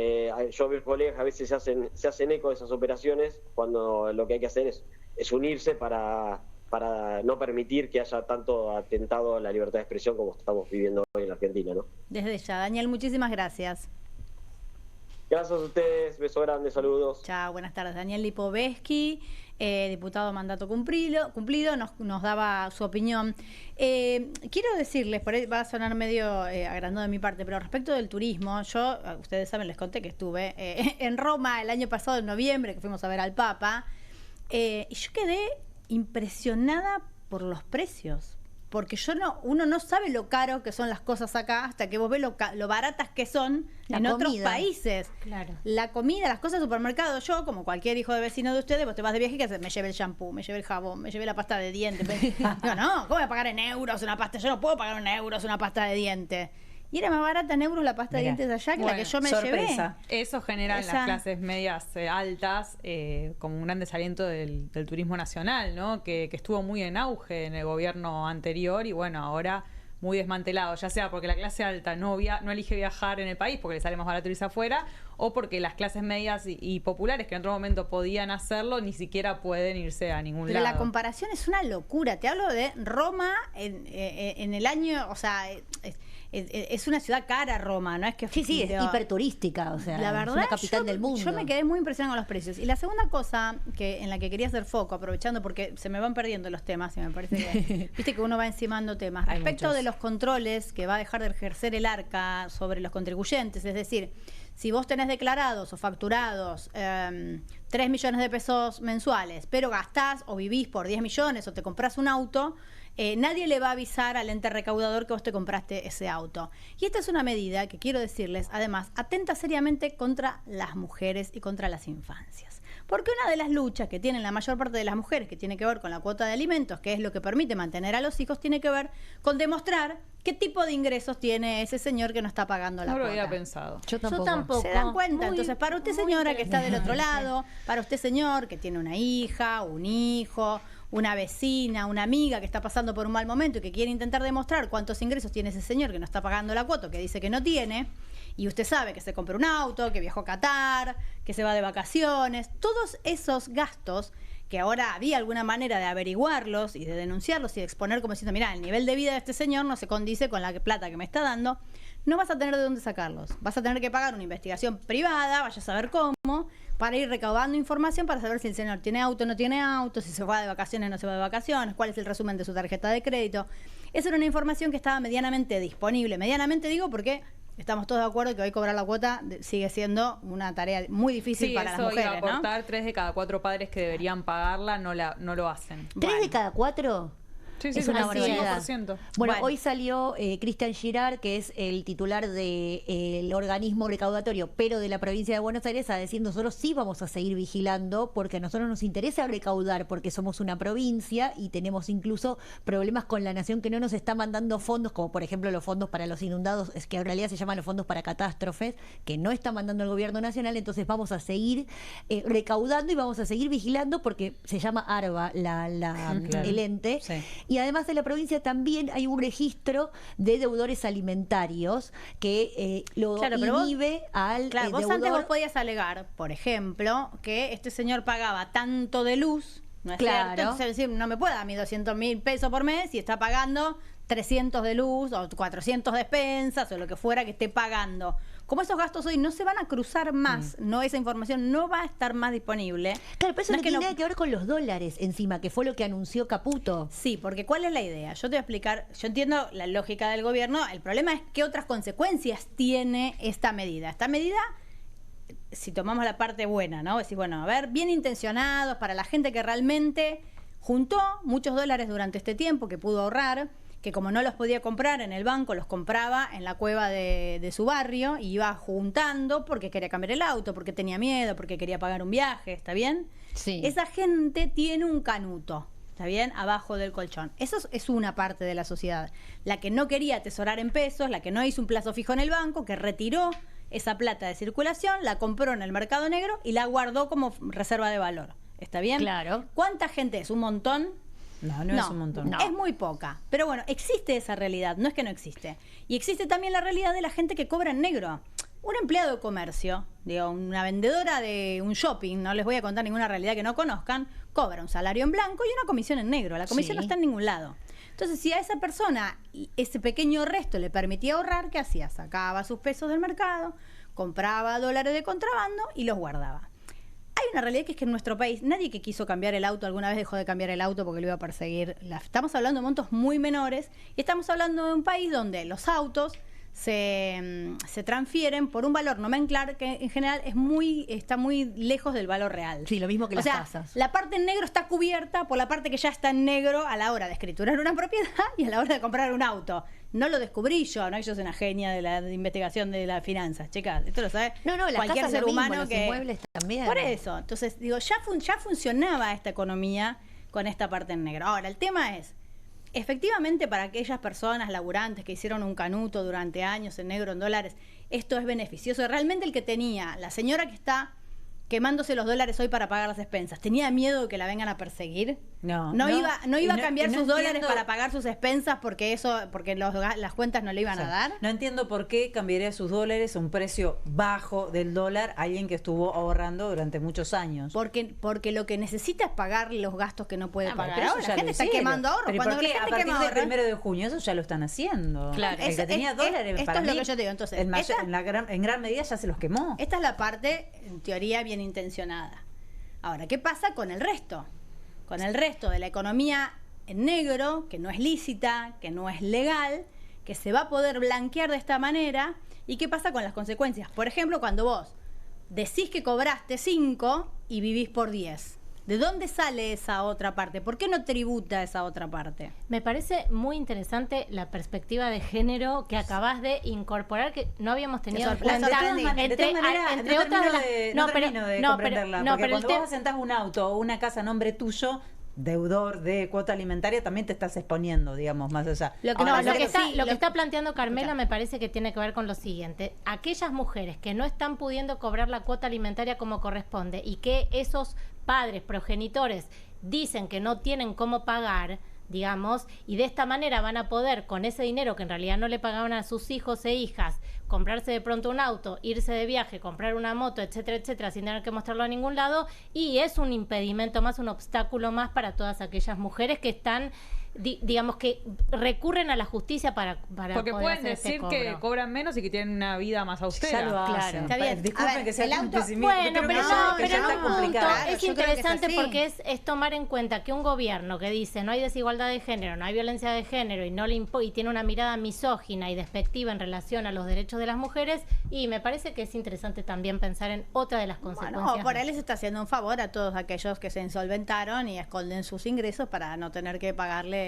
yo veo colegas a veces se hacen eco de esas operaciones, cuando lo que hay que hacer es unirse para no permitir que haya tanto atentado a la libertad de expresión como estamos viviendo hoy en la Argentina, ¿no? Desde ya, Daniel, muchísimas gracias. Gracias a ustedes, beso grande, saludos. Chao, buenas tardes. Daniel Lipovetsky, diputado mandato cumplido, nos daba su opinión. Quiero decirles, por ahí va a sonar medio agrandado de mi parte, pero respecto del turismo, yo, ustedes saben, les conté que estuve en Roma el año pasado, en noviembre, que fuimos a ver al Papa, y yo quedé impresionada por los precios. Porque uno no sabe lo caro que son las cosas acá hasta que vos ves lo baratas que son en otros países. Claro. La comida, las cosas de supermercado. Yo, como cualquier hijo de vecino de ustedes, vos te vas de viaje y ¿qué haces? Me llevé el shampoo, me llevé el jabón, me llevé la pasta de dientes. Digo, no, ¿cómo voy a pagar en euros una pasta? Yo no puedo pagar en euros una pasta de dientes. Y era más barata en euros la pasta de dientes de allá que la que yo me sorpresa. llevé. Eso genera en las clases medias altas como un gran desaliento del turismo nacional, ¿no? Que estuvo muy en auge en el gobierno anterior y bueno, ahora muy desmantelado, ya sea porque la clase alta no elige viajar en el país porque le sale más barato irse afuera, o porque las clases medias y populares que en otro momento podían hacerlo ni siquiera pueden irse a ningún lado. Pero la comparación es una locura. Te hablo de Roma en el año, o sea, es una ciudad cara Roma, ¿no? Es que sí, es hiperturística, o sea, la verdad, es una capital del mundo. Yo me quedé muy impresionada con los precios. Y la segunda cosa en la que quería hacer foco, aprovechando porque se me van perdiendo los temas y me parece que viste que uno va encimando temas. Respecto de los controles que va a dejar de ejercer el ARCA sobre los contribuyentes, es decir, si vos tenés declarados o facturados 3 millones de pesos mensuales, pero gastás o vivís por 10 millones o te comprás un auto, nadie le va a avisar al ente recaudador que vos te compraste ese auto. Y esta es una medida que, quiero decirles, además, atenta seriamente contra las mujeres y contra las infancias. Porque una de las luchas que tienen la mayor parte de las mujeres, que tiene que ver con la cuota de alimentos, que es lo que permite mantener a los hijos, tiene que ver con demostrar qué tipo de ingresos tiene ese señor que no está pagando la cuota. No lo había pensado. Yo tampoco. ¿Se dan cuenta? Entonces, para usted, señora, que está del otro lado, para usted, señor, que tiene una hija, un hijo, una vecina, una amiga que está pasando por un mal momento y que quiere intentar demostrar cuántos ingresos tiene ese señor que no está pagando la cuota, que dice que no tiene, y usted sabe que se compró un auto, que viajó a Qatar, que se va de vacaciones, todos esos gastos que ahora había alguna manera de averiguarlos y de denunciarlos y de exponer como diciendo, mirá, el nivel de vida de este señor no se condice con la plata que me está dando, no vas a tener de dónde sacarlos. Vas a tener que pagar una investigación privada, vaya a saber cómo, para ir recaudando información para saber si el señor tiene auto o no tiene auto, si se va de vacaciones o no se va de vacaciones, cuál es el resumen de su tarjeta de crédito. Esa era una información que estaba medianamente disponible. Medianamente digo porque estamos todos de acuerdo que hoy cobrar la cuota sigue siendo una tarea muy difícil para las mujeres, iba a aportar, ¿no? 3 de cada 4 padres que deberían pagarla no lo hacen. ¿3 de cada 4? Sí, es una barbaridad. 5%. Bueno, hoy salió Cristian Girard, que es el titular del organismo recaudatorio, pero de la provincia de Buenos Aires, a decir, nosotros sí vamos a seguir vigilando porque a nosotros nos interesa recaudar porque somos una provincia y tenemos incluso problemas con la nación que no nos está mandando fondos, como por ejemplo los fondos para los inundados, es que en realidad se llaman los fondos para catástrofes, que no está mandando el gobierno nacional. Entonces vamos a seguir recaudando y vamos a seguir vigilando porque se llama ARBA el ente. Sí. Y además de la provincia también hay un registro de deudores alimentarios que lo inhibe al deudor. Vos antes vos podías alegar, por ejemplo, que este señor pagaba tanto de luz, ¿no es cierto? Entonces decir, no me puede dar mis 200.000 pesos por mes y está pagando 300 de luz o 400 de despensas o lo que fuera que esté pagando. Como esos gastos hoy no se van a cruzar más, no, esa información no va a estar más disponible. Claro, pero eso no tiene nada que ver con los dólares encima, que fue lo que anunció Caputo. Sí, porque ¿cuál es la idea? Yo te voy a explicar, yo entiendo la lógica del gobierno, el problema es qué otras consecuencias tiene esta medida. Esta medida, si tomamos la parte buena, ¿no? Decir, bueno, a ver, bien intencionados para la gente que realmente juntó muchos dólares durante este tiempo, que pudo ahorrar, que como no los podía comprar en el banco, los compraba en la cueva de su barrio y iba juntando porque quería cambiar el auto, porque tenía miedo, porque quería pagar un viaje, ¿está bien? Sí. Esa gente tiene un canuto, ¿está bien? Abajo del colchón. Eso es una parte de la sociedad. La que no quería atesorar en pesos, la que no hizo un plazo fijo en el banco, que retiró esa plata de circulación, la compró en el mercado negro y la guardó como reserva de valor. ¿Está bien? Claro. ¿Cuánta gente es? ¿Un montón? No es un montón. Es muy poca. Pero bueno, existe esa realidad, no es que no existe. Y existe también la realidad de la gente que cobra en negro. Un empleado de comercio, digo, una vendedora de un shopping, no les voy a contar ninguna realidad que no conozcan, cobra un salario en blanco y una comisión en negro. La comisión no está en ningún lado. Entonces, si a esa persona ese pequeño resto le permitía ahorrar, ¿qué hacía? Sacaba sus pesos del mercado, compraba dólares de contrabando y los guardaba. Hay una realidad que es que en nuestro país nadie que quiso cambiar el auto alguna vez dejó de cambiar el auto porque lo iba a perseguir. Estamos hablando de montos muy menores y estamos hablando de un país donde los autos se transfieren por un valor nomenclar que en general está muy lejos del valor real. Sí, lo mismo que las tasas. La parte en negro está cubierta por la parte que ya está en negro a la hora de escriturar una propiedad y a la hora de comprar un auto. No lo descubrí yo, no, yo soy una genia de la investigación de las finanzas, chicas. Esto lo sabe cualquier ser humano los inmuebles también. Por eso, entonces digo, ya funcionaba esta economía con esta parte en negro. Ahora, el tema es, efectivamente, para aquellas personas laburantes que hicieron un canuto durante años en negro, en dólares, esto es beneficioso. Realmente el que tenía, la señora que está quemándose los dólares hoy para pagar las expensas, ¿tenía miedo de que la vengan a perseguir? No iba a cambiar sus dólares para pagar sus expensas porque las cuentas no le iban a dar. No entiendo por qué cambiaría sus dólares a un precio bajo del dólar a alguien que estuvo ahorrando durante muchos años. Porque lo que necesita es pagar los gastos que no puede pagar. Pero ahora la gente está quemando ahorros. ¿Pero por qué? A partir del 1 de junio eso ya lo están haciendo. Claro. El que tenía dólares, esto para es mí, lo que yo te digo. Entonces, en gran medida ya se los quemó. Esta es la parte, en teoría, bien intencionada. Ahora, ¿qué pasa con el resto? Con el resto de la economía en negro, que no es lícita, que no es legal, que se va a poder blanquear de esta manera. ¿Y qué pasa con las consecuencias? Por ejemplo, cuando vos decís que cobraste 5 y vivís por 10. ¿De dónde sale esa otra parte? ¿Por qué no tributa esa otra parte? Me parece muy interesante la perspectiva de género que acabas de incorporar, que no habíamos tenido en cuenta. Entre otras de las... No termino de comprenderla, porque cuando vos asentás un auto o una casa a nombre tuyo, deudor de cuota alimentaria, también te estás exponiendo, digamos, más allá. Lo que está planteando Carmela me parece que tiene que ver con lo siguiente. Aquellas mujeres que no están pudiendo cobrar la cuota alimentaria como corresponde y que esos padres, progenitores, dicen que no tienen cómo pagar, digamos, y de esta manera van a poder, con ese dinero que en realidad no le pagaban a sus hijos e hijas, comprarse de pronto un auto, irse de viaje, comprar una moto, etcétera, etcétera, sin tener que mostrarlo a ningún lado, y es un impedimento más, un obstáculo más para todas aquellas mujeres que están, digamos, que recurren a la justicia para porque poder pueden hacer decir ese que cobro. cobran menos y que tienen una vida más austera. Ya lo hacen. Está bien. Disculpen que sea tan pesimista. Bueno, pero está complicado. es yo creo que interesante es así. porque es tomar en cuenta que un gobierno que dice no hay desigualdad de género, no hay violencia de género y no le y tiene una mirada misógina y despectiva en relación a los derechos de las mujeres, y me parece que es interesante también pensar en otra de las consecuencias. Bueno, por él les está haciendo un favor a todos aquellos que se insolventaron y esconden sus ingresos para no tener que pagarle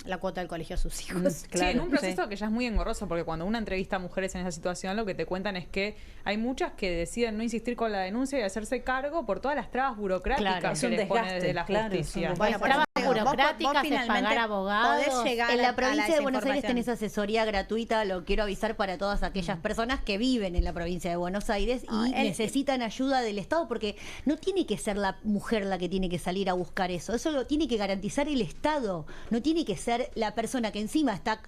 la cuota del colegio a sus hijos. Claro, sí, en un proceso que ya es muy engorroso, porque cuando una entrevista a mujeres en esa situación, lo que te cuentan es que hay muchas que deciden no insistir con la denuncia y hacerse cargo por todas las trabas burocráticas que les pone desde la justicia. Bueno, trabas burocráticas, vos es pagar abogados. podés llegar En la a provincia esa de Buenos Aires información. tenés asesoría gratuita, lo quiero avisar para todas aquellas personas que viven en la provincia de Buenos Aires y necesitan ayuda del Estado, porque no tiene que ser la mujer la que tiene que salir a buscar eso lo tiene que garantizar el Estado, no tiene que ser la persona que encima está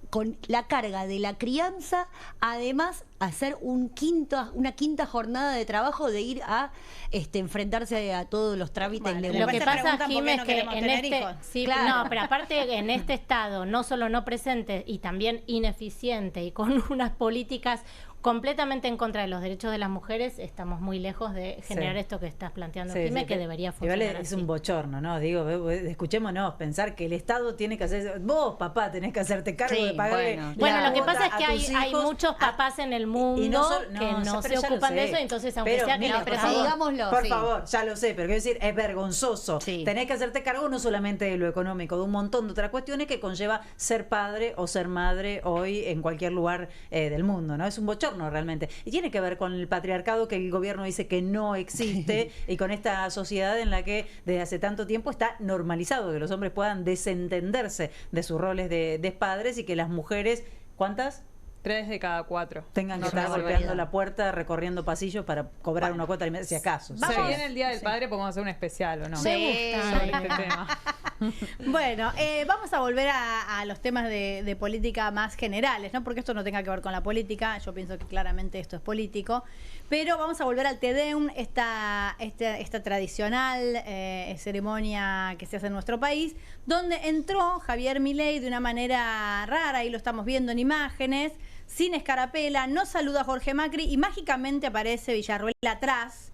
con la carga de la crianza, además hacer una quinta jornada de trabajo de ir a enfrentarse a todos los trámites. Bueno, Lo que pasa, Jim, es que en este Claro. no, pero aparte en este estado no solo no presente y también ineficiente y con unas políticas completamente en contra de los derechos de las mujeres, estamos muy lejos de generar esto que estás planteando, Jimé, que debería funcionar. Igual es un bochorno, ¿no? Digo, escuchémonos, pensar que el Estado tiene que hacer, vos, papá, tenés que hacerte cargo de pagarle. Bueno, lo que pasa es que a tus hay hijos. muchos papás en el mundo que no se ocupan de eso, entonces aunque sea que Mila, pero digámoslo, por sí. favor, ya lo sé, pero quiero decir, es vergonzoso. Sí. Tenés que hacerte cargo no solamente de lo económico, de un montón de otras cuestiones que conlleva ser padre o ser madre hoy en cualquier lugar del mundo, ¿no? Es un bochorno realmente. Y tiene que ver con el patriarcado que el gobierno dice que no existe y con esta sociedad en la que desde hace tanto tiempo está normalizado que los hombres puedan desentenderse de sus roles de padres y que las mujeres, ¿cuántas? 3 de cada 4. Tengan que estar golpeando la puerta, recorriendo pasillos para cobrar una cuota alimentaria, si acaso. Se viene el Día del Padre, podemos hacer un especial, ¿o no? Me gusta. Sobre este tema. Bueno, vamos a volver a los temas de política más generales, ¿no? Porque esto no tenga que ver con la política, yo pienso que claramente esto es político, pero vamos a volver al Te Deum, esta tradicional ceremonia que se hace en nuestro país, donde entró Javier Milei de una manera rara, ahí lo estamos viendo en imágenes, sin escarapela, no saluda a Jorge Macri y mágicamente aparece Villarroel atrás.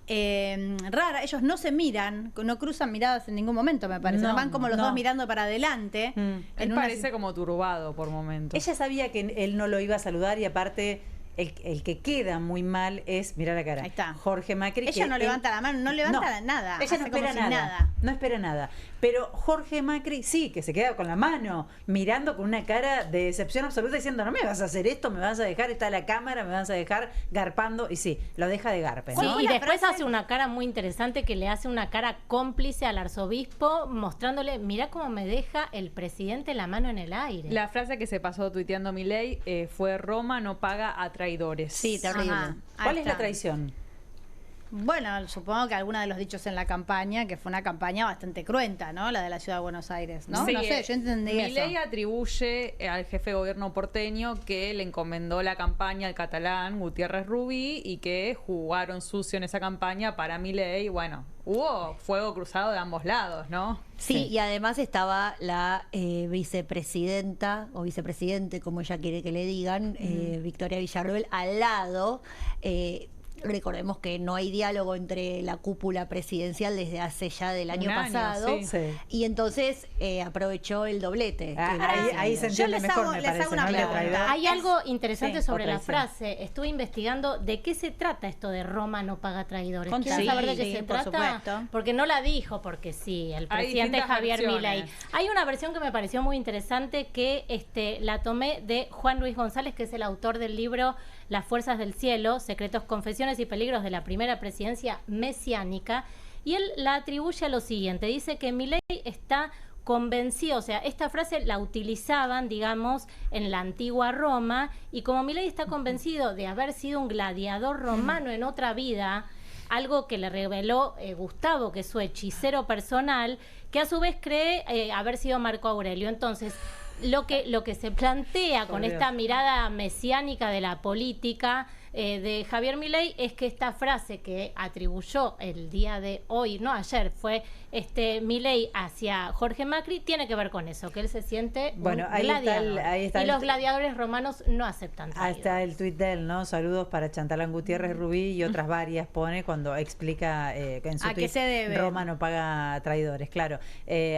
Rara, ellos no se miran, no cruzan miradas en ningún momento, me parece. No, van como los dos mirando para adelante. Él parece como turbado por momentos. Ella sabía que él no lo iba a saludar y aparte el que queda muy mal es, mira la cara, ahí está. Jorge Macri. Ella no levanta la mano, no levanta nada. Ella no espera nada. No espera nada. Pero Jorge Macri sí, que se queda con la mano, mirando con una cara de decepción absoluta, diciendo, no me vas a hacer esto, me vas a dejar, está la cámara, me vas a dejar garpando. Y sí, lo deja de garpe, ¿no? Sí, y después hace una cara muy interesante que le hace una cara cómplice al arzobispo, mostrándole, mira cómo me deja el presidente la mano en el aire. La frase que se pasó tuiteando Milei fue: Roma no paga a traidores. Sí, terrible. ¿Cuál es la traición? Bueno, supongo que alguna de los dichos en la campaña, que fue una campaña bastante cruenta, ¿no? La de la Ciudad de Buenos Aires, ¿no? Sí, No sé, yo entendí eso. Milei atribuye al jefe de gobierno porteño que le encomendó la campaña al catalán Gutiérrez Rubí y que jugaron sucio en esa campaña para Milei. Bueno, hubo fuego cruzado de ambos lados, ¿no? Sí, y además estaba la vicepresidenta o vicepresidente, como ella quiere que le digan, Victoria Villarroel, al lado. Recordemos que no hay diálogo entre la cúpula presidencial desde hace ya del año pasado. Sí. Y entonces aprovechó el doblete. Ahí se entiende mejor, me parece, ¿no? La traidora. Hay algo interesante Sí, sobre la traición. frase. Estuve investigando de qué se trata esto de Roma no paga traidores. Contanos. ¿Quieren saber de qué Sí, se por trata? supuesto. Porque no la dijo, porque sí, el Hay presidente distintas Javier versiones. Milei. Hay una versión que me pareció muy interesante que la tomé de Juan Luis González, que es el autor del libro Las Fuerzas del Cielo, Secretos, Confesiones y Peligros de la Primera Presidencia Mesiánica, y él la atribuye a lo siguiente. Dice que Milei está convencido, o sea, esta frase la utilizaban, digamos, en la antigua Roma, y como Milei está convencido de haber sido un gladiador romano en otra vida, algo que le reveló Gustavo, que es su hechicero personal, que a su vez cree haber sido Marco Aurelio. Entonces, lo que se plantea con esta mirada mesiánica de la política de Javier Milei es que esta frase que atribuyó el día de hoy, no ayer, fue Milei hacia Jorge Macri, tiene que ver con eso, que él se siente un gladiador. Ahí está y los gladiadores romanos no aceptan Ahí está el tuit de él, ¿no? Saludos para Chantalán Gutiérrez Rubí y otras varias pone cuando explica que en su ¿A qué tuit se debe? Roma no paga traidores, claro.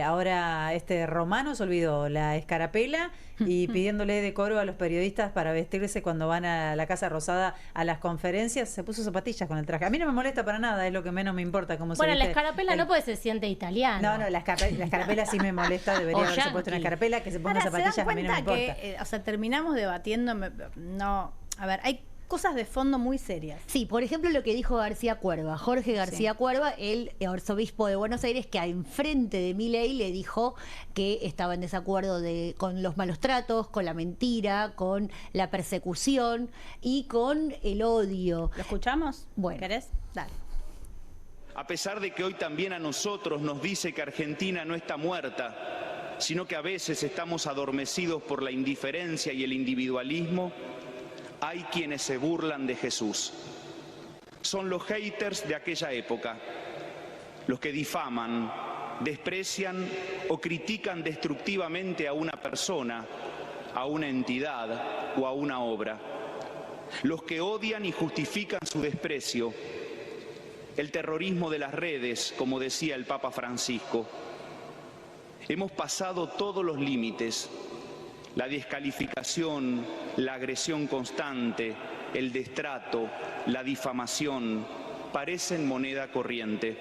Ahora romano se olvidó la escarapela y pidiéndole decoro a los periodistas para vestirse cuando van a la Casa Rosada a las conferencias, se puso zapatillas con el traje. A mí no me molesta para nada, es lo que menos me importa cómo se Bueno, la viste escarapela no puede se siente italiano. No, la escarapela sí me molesta, debería O haberse yankee. puesto una escarapela, que se ponga Ahora, zapatillas, ¿se dan a mí no me cuenta importa. que, o sea, terminamos debatiendo, no, a ver, hay cosas de fondo muy serias. Sí, por ejemplo, lo que dijo García Cuerva, Jorge García Cuerva, el arzobispo de Buenos Aires, que enfrente de Milei le dijo que estaba en desacuerdo con los malos tratos, con la mentira, con la persecución y con el odio. ¿Lo escuchamos? Bueno. ¿Querés? Dale. A pesar de que hoy también a nosotros nos dice que Argentina no está muerta, sino que a veces estamos adormecidos por la indiferencia y el individualismo, hay quienes se burlan de Jesús. Son los haters de aquella época, los que difaman, desprecian o critican destructivamente a una persona, a una entidad o a una obra. Los que odian y justifican su desprecio. El terrorismo de las redes, como decía el Papa Francisco. Hemos pasado todos los límites. La descalificación, la agresión constante, el destrato, la difamación parecen moneda corriente.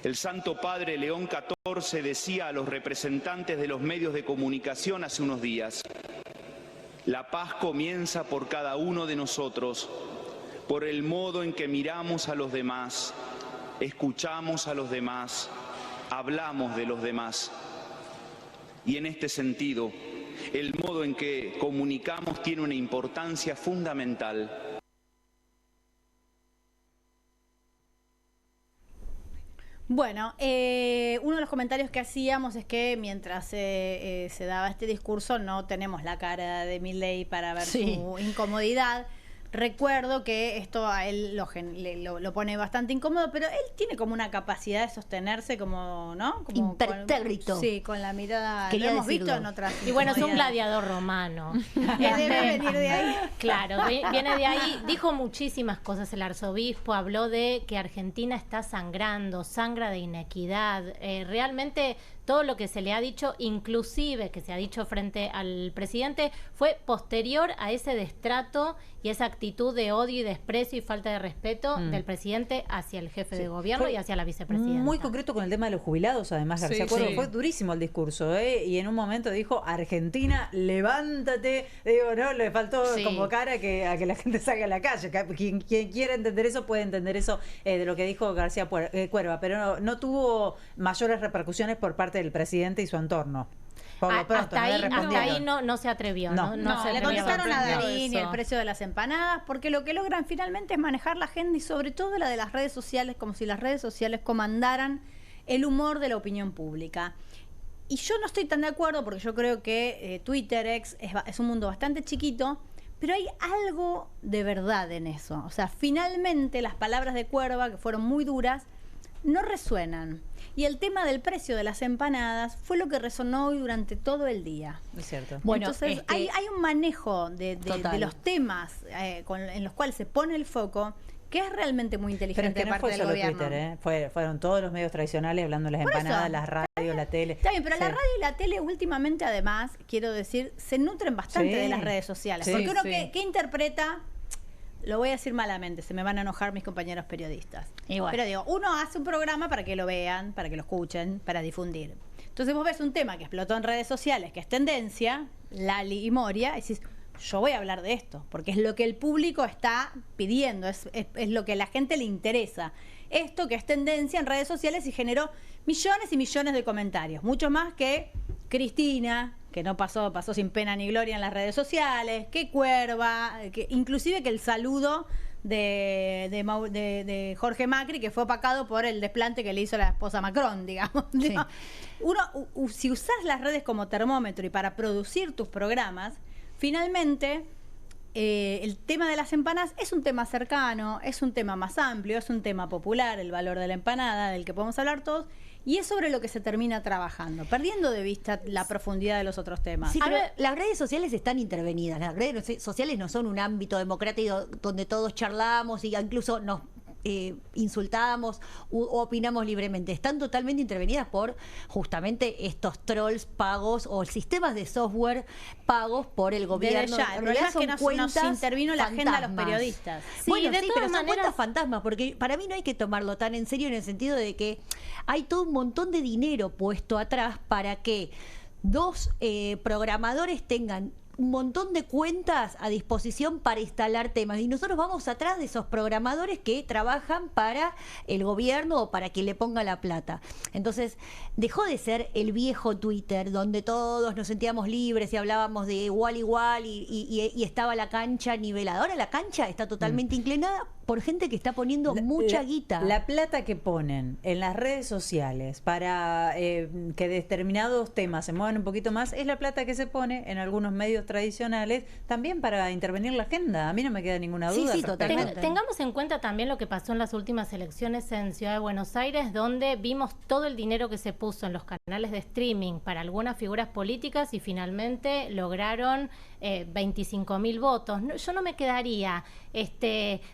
El Santo Padre León XIV decía a los representantes de los medios de comunicación hace unos días: la paz comienza por cada uno de nosotros, por el modo en que miramos a los demás, escuchamos a los demás, hablamos de los demás. Y en este sentido, el modo en que comunicamos tiene una importancia fundamental. Bueno, uno de los comentarios que hacíamos es que mientras se daba este discurso no tenemos la cara de Milei para ver su incomodidad. Recuerdo que esto a él lo pone bastante incómodo, pero él tiene como una capacidad de sostenerse como, ¿no? Como impertérrito. Sí, con la mirada. Quería lo hemos decirlo. visto en otras. Y bueno, es un gladiador romano. Debe venir de ahí. Claro, viene de ahí. Dijo muchísimas cosas el arzobispo. Habló de que Argentina está sangrando, sangra de inequidad. Realmente todo lo que se le ha dicho, inclusive que se ha dicho frente al presidente, fue posterior a ese destrato y esa actitud de odio y desprecio y falta de respeto del presidente hacia el jefe de gobierno y hacia la vicepresidenta. Muy concreto con el tema de los jubilados, además, García Cuervo. Fue durísimo el discurso, y en un momento dijo: Argentina, levántate. Digo, no, le faltó convocar a que la gente salga a la calle. Quien quiera entender eso puede entender eso de lo que dijo García Cuerva, pero no tuvo mayores repercusiones por parte del presidente y su entorno. Hasta ahí no se atrevió. No se le contestaron a Darín y el eso. precio de las empanadas, porque lo que logran finalmente es manejar la agenda y sobre todo la de las redes sociales, como si las redes sociales comandaran el humor de la opinión pública. Y yo no estoy tan de acuerdo, porque yo creo que Twitter es un mundo bastante chiquito, pero hay algo de verdad en eso. O sea, finalmente las palabras de Cuerva, que fueron muy duras, no resuenan. Y el tema del precio de las empanadas fue lo que resonó hoy durante todo el día. Es cierto. Bueno, entonces hay un manejo de los temas en los cuales se pone el foco que es realmente muy inteligente de parte del gobierno. Twitter, fueron todos los medios tradicionales hablando de las empanadas, las radios, la tele. Está bien, pero la radio y la tele últimamente, además, quiero decir, se nutren bastante de las redes sociales. Porque uno que interpreta, lo voy a decir malamente, se me van a enojar mis compañeros periodistas. Igual. Pero digo, uno hace un programa para que lo vean, para que lo escuchen, para difundir. Entonces vos ves un tema que explotó en redes sociales, que es tendencia, Lali y Moria, y decís: yo voy a hablar de esto, porque es lo que el público está pidiendo, es lo que a la gente le interesa. Esto que es tendencia en redes sociales y generó millones y millones de comentarios, mucho más que Cristina, que no pasó sin pena ni gloria en las redes sociales, que Cuerva, que inclusive que el saludo de Jorge Macri, que fue opacado por el desplante que le hizo la esposa Macron, digamos. Sí. Si usás las redes como termómetro y para producir tus programas, finalmente el tema de las empanadas es un tema cercano, es un tema más amplio, es un tema popular, el valor de la empanada, del que podemos hablar todos, y es sobre lo que se termina trabajando, perdiendo de vista la profundidad de los otros temas. Sí, pero las redes sociales están intervenidas. Las redes sociales no son un ámbito democrático donde todos charlamos y incluso nos insultamos o opinamos libremente. Están totalmente intervenidas por justamente estos trolls pagos o sistemas de software pagos por el gobierno. El problema es que nos intervino la agenda a los periodistas. Sí, bueno, sí, pero son cuentas fantasmas, porque para mí no hay que tomarlo tan en serio en el sentido de que hay todo un montón de dinero puesto atrás para que dos programadores tengan un montón de cuentas a disposición para instalar temas, y nosotros vamos atrás de esos programadores que trabajan para el gobierno o para quien le ponga la plata. Entonces dejó de ser el viejo Twitter donde todos nos sentíamos libres y hablábamos de igual y estaba la cancha nivelada. Ahora la cancha está totalmente inclinada por gente que está poniendo mucha guita. La plata que ponen en las redes sociales para que determinados temas se muevan un poquito más es la plata que se pone en algunos medios tradicionales también para intervenir la agenda. A mí no me queda ninguna duda. Sí, totalmente. Tengamos en cuenta también lo que pasó en las últimas elecciones en Ciudad de Buenos Aires, donde vimos todo el dinero que se puso en los canales de streaming para algunas figuras políticas y finalmente lograron 25.000 votos. Yo no me quedaría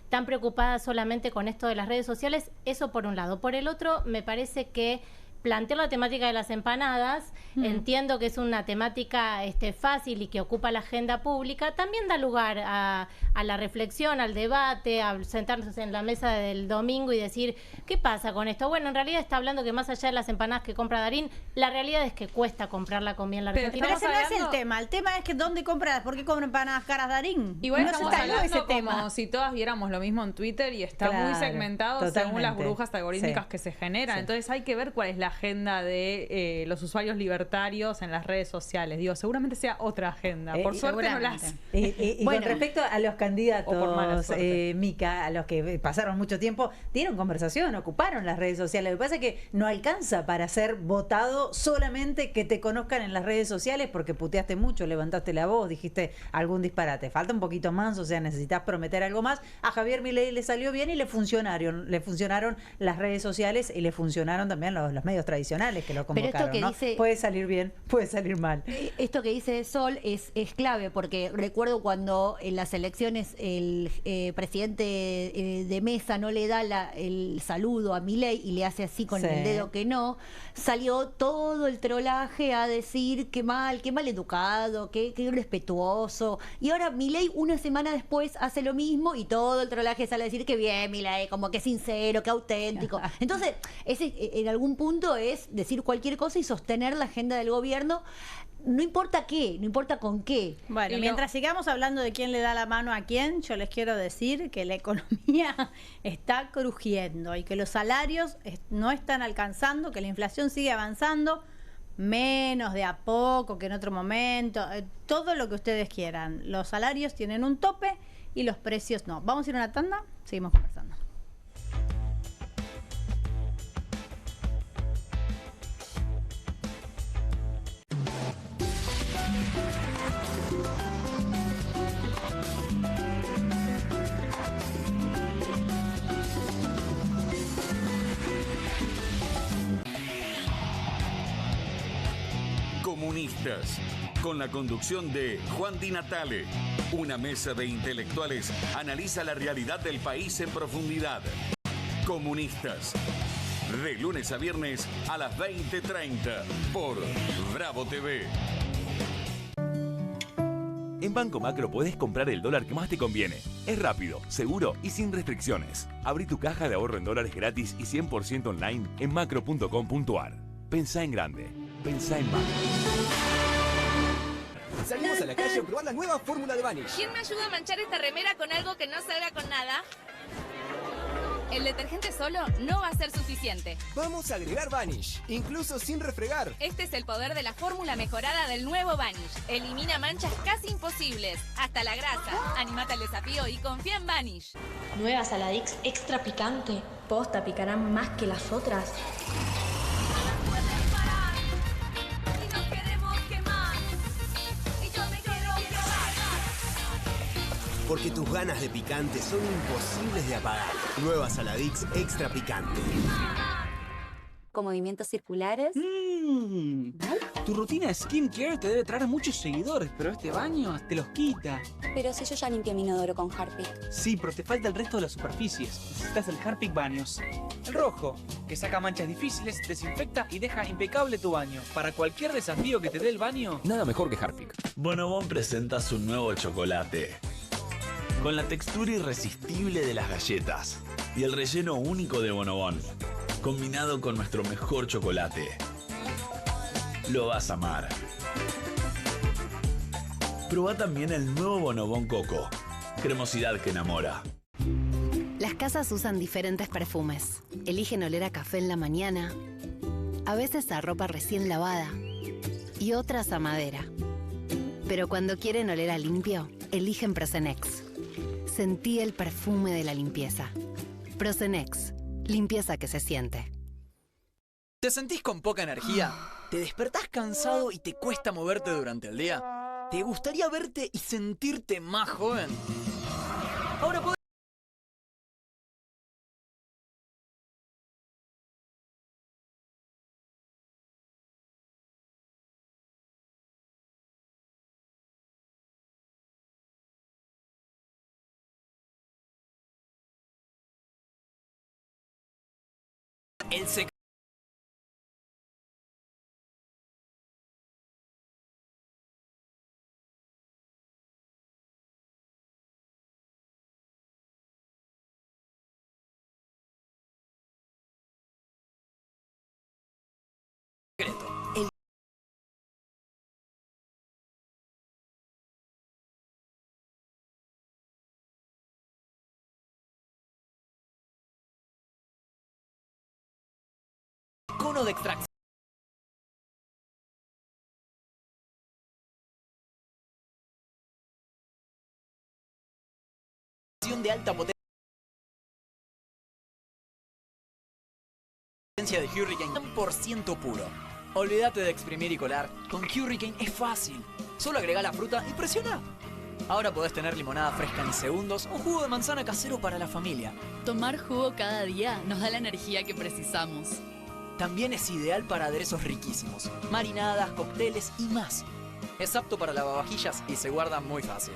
tan preocupada solamente con esto de las redes sociales, eso por un lado. Por el otro, me parece que planteó la temática de las empanadas. Entiendo que es una temática fácil y que ocupa la agenda pública. También da lugar a la reflexión, al debate, a sentarnos en la mesa del domingo y decir, ¿qué pasa con esto? Bueno, en realidad está hablando que más allá de las empanadas que compra Darín, la realidad es que cuesta comprar la comida en la Argentina. Pero ese no es el tema. El tema es que ¿dónde compras? ¿Por qué compra empanadas caras Darín? Igual no estamos se está hablando ese tema. como si todas viéramos lo mismo en Twitter y está muy Claro, segmentado según totalmente. las burbujas algorítmicas Sí. que se generan. Sí. Entonces hay que ver cuál es la agenda de los usuarios libertarios en las redes sociales. Digo, seguramente sea otra agenda. Por suerte no las... Y Bueno. con respecto a los O por mala candidatos, suerte. Mica, a los que pasaron mucho tiempo, dieron conversación, ocuparon las redes sociales. Lo que pasa es que no alcanza para ser votado solamente que te conozcan en las redes sociales porque puteaste mucho, levantaste la voz, dijiste algún disparate. Falta un poquito más, o sea, necesitas prometer algo más. A Javier Milei le salió bien y le funcionaron las redes sociales y le funcionaron también los medios tradicionales que lo Pero esto convocaron, que ¿no? dice- Puede salir bien, puede salir mal. Esto que dice Sol es clave, porque recuerdo cuando en las elecciones el presidente de Mesa no le da el saludo a Milei y le hace así con Sí. el dedo que no, salió todo el trolaje a decir qué mal educado, qué irrespetuoso. Y ahora Milei una semana después hace lo mismo y todo el trolaje sale a decir que bien Milei, como que sincero, que auténtico. Entonces, ese en algún punto es decir cualquier cosa y sostener la agenda del gobierno. No importa qué, no importa con qué. Bueno, mientras sigamos hablando de quién le da la mano a quién, yo les quiero decir que la economía está crujiendo y que los salarios no están alcanzando, que la inflación sigue avanzando, menos de a poco que en otro momento, todo lo que ustedes quieran. Los salarios tienen un tope y los precios no. Vamos a ir a una tanda, seguimos conversando. Comunistas, con la conducción de Juan Di Natale. Una mesa de intelectuales analiza la realidad del país en profundidad. Comunistas, de lunes a viernes a las 20:30 por Bravo TV. En Banco Macro podés comprar el dólar que más te conviene. Es rápido, seguro y sin restricciones. Abrí tu caja de ahorro en dólares gratis y 100% online en macro.com.ar. Pensá en grande. Pensá en Macro. Salimos a la calle a probar la nueva fórmula de Vanish. ¿Quién me ayuda a manchar esta remera con algo que no salga con nada? El detergente solo no va a ser suficiente. Vamos a agregar Vanish, incluso sin refregar. Este es el poder de la fórmula mejorada del nuevo Vanish. Elimina manchas casi imposibles, hasta la grasa. Animate al desafío y confía en Vanish. Nueva Saladix extra picante. Posta, picarán más que las otras. Porque tus ganas de picante son imposibles de apagar. Nueva Saladix extra picante. Con movimientos circulares. Tu rutina de skincare te debe traer muchos seguidores, pero este baño te los quita. Pero si yo ya limpié mi inodoro con Harpic. Sí, pero te falta el resto de las superficies. Necesitas el Harpic Baños. El rojo, que saca manchas difíciles, desinfecta y deja impecable tu baño. Para cualquier desafío que te dé el baño. Nada mejor que Harpic. Bonobón presenta su nuevo chocolate. Con la textura irresistible de las galletas y el relleno único de Bonobón, combinado con nuestro mejor chocolate. Lo vas a amar. Probá también el nuevo Bonobón Coco. Cremosidad que enamora. Las casas usan diferentes perfumes. Eligen oler a café en la mañana, a veces a ropa recién lavada y otras a madera. Pero cuando quieren oler a limpio, eligen Prosenex. Sentí el perfume de la limpieza. Prosenex, limpieza que se siente. ¿Te sentís con poca energía? ¿Te despertás cansado y te cuesta moverte durante el día? ¿Te gustaría verte y sentirte más joven? Ahora podés... El secreto uno de extracción de alta potencia de Hurricane 100% puro. Olvídate de exprimir y colar. Con Hurricane es fácil. Solo agrega la fruta y presiona. Ahora podés tener limonada fresca en segundos o jugo de manzana casero para la familia. Tomar jugo cada día nos da la energía que precisamos. También es ideal para aderezos riquísimos, marinadas, cócteles y más. Es apto para lavavajillas y se guarda muy fácil.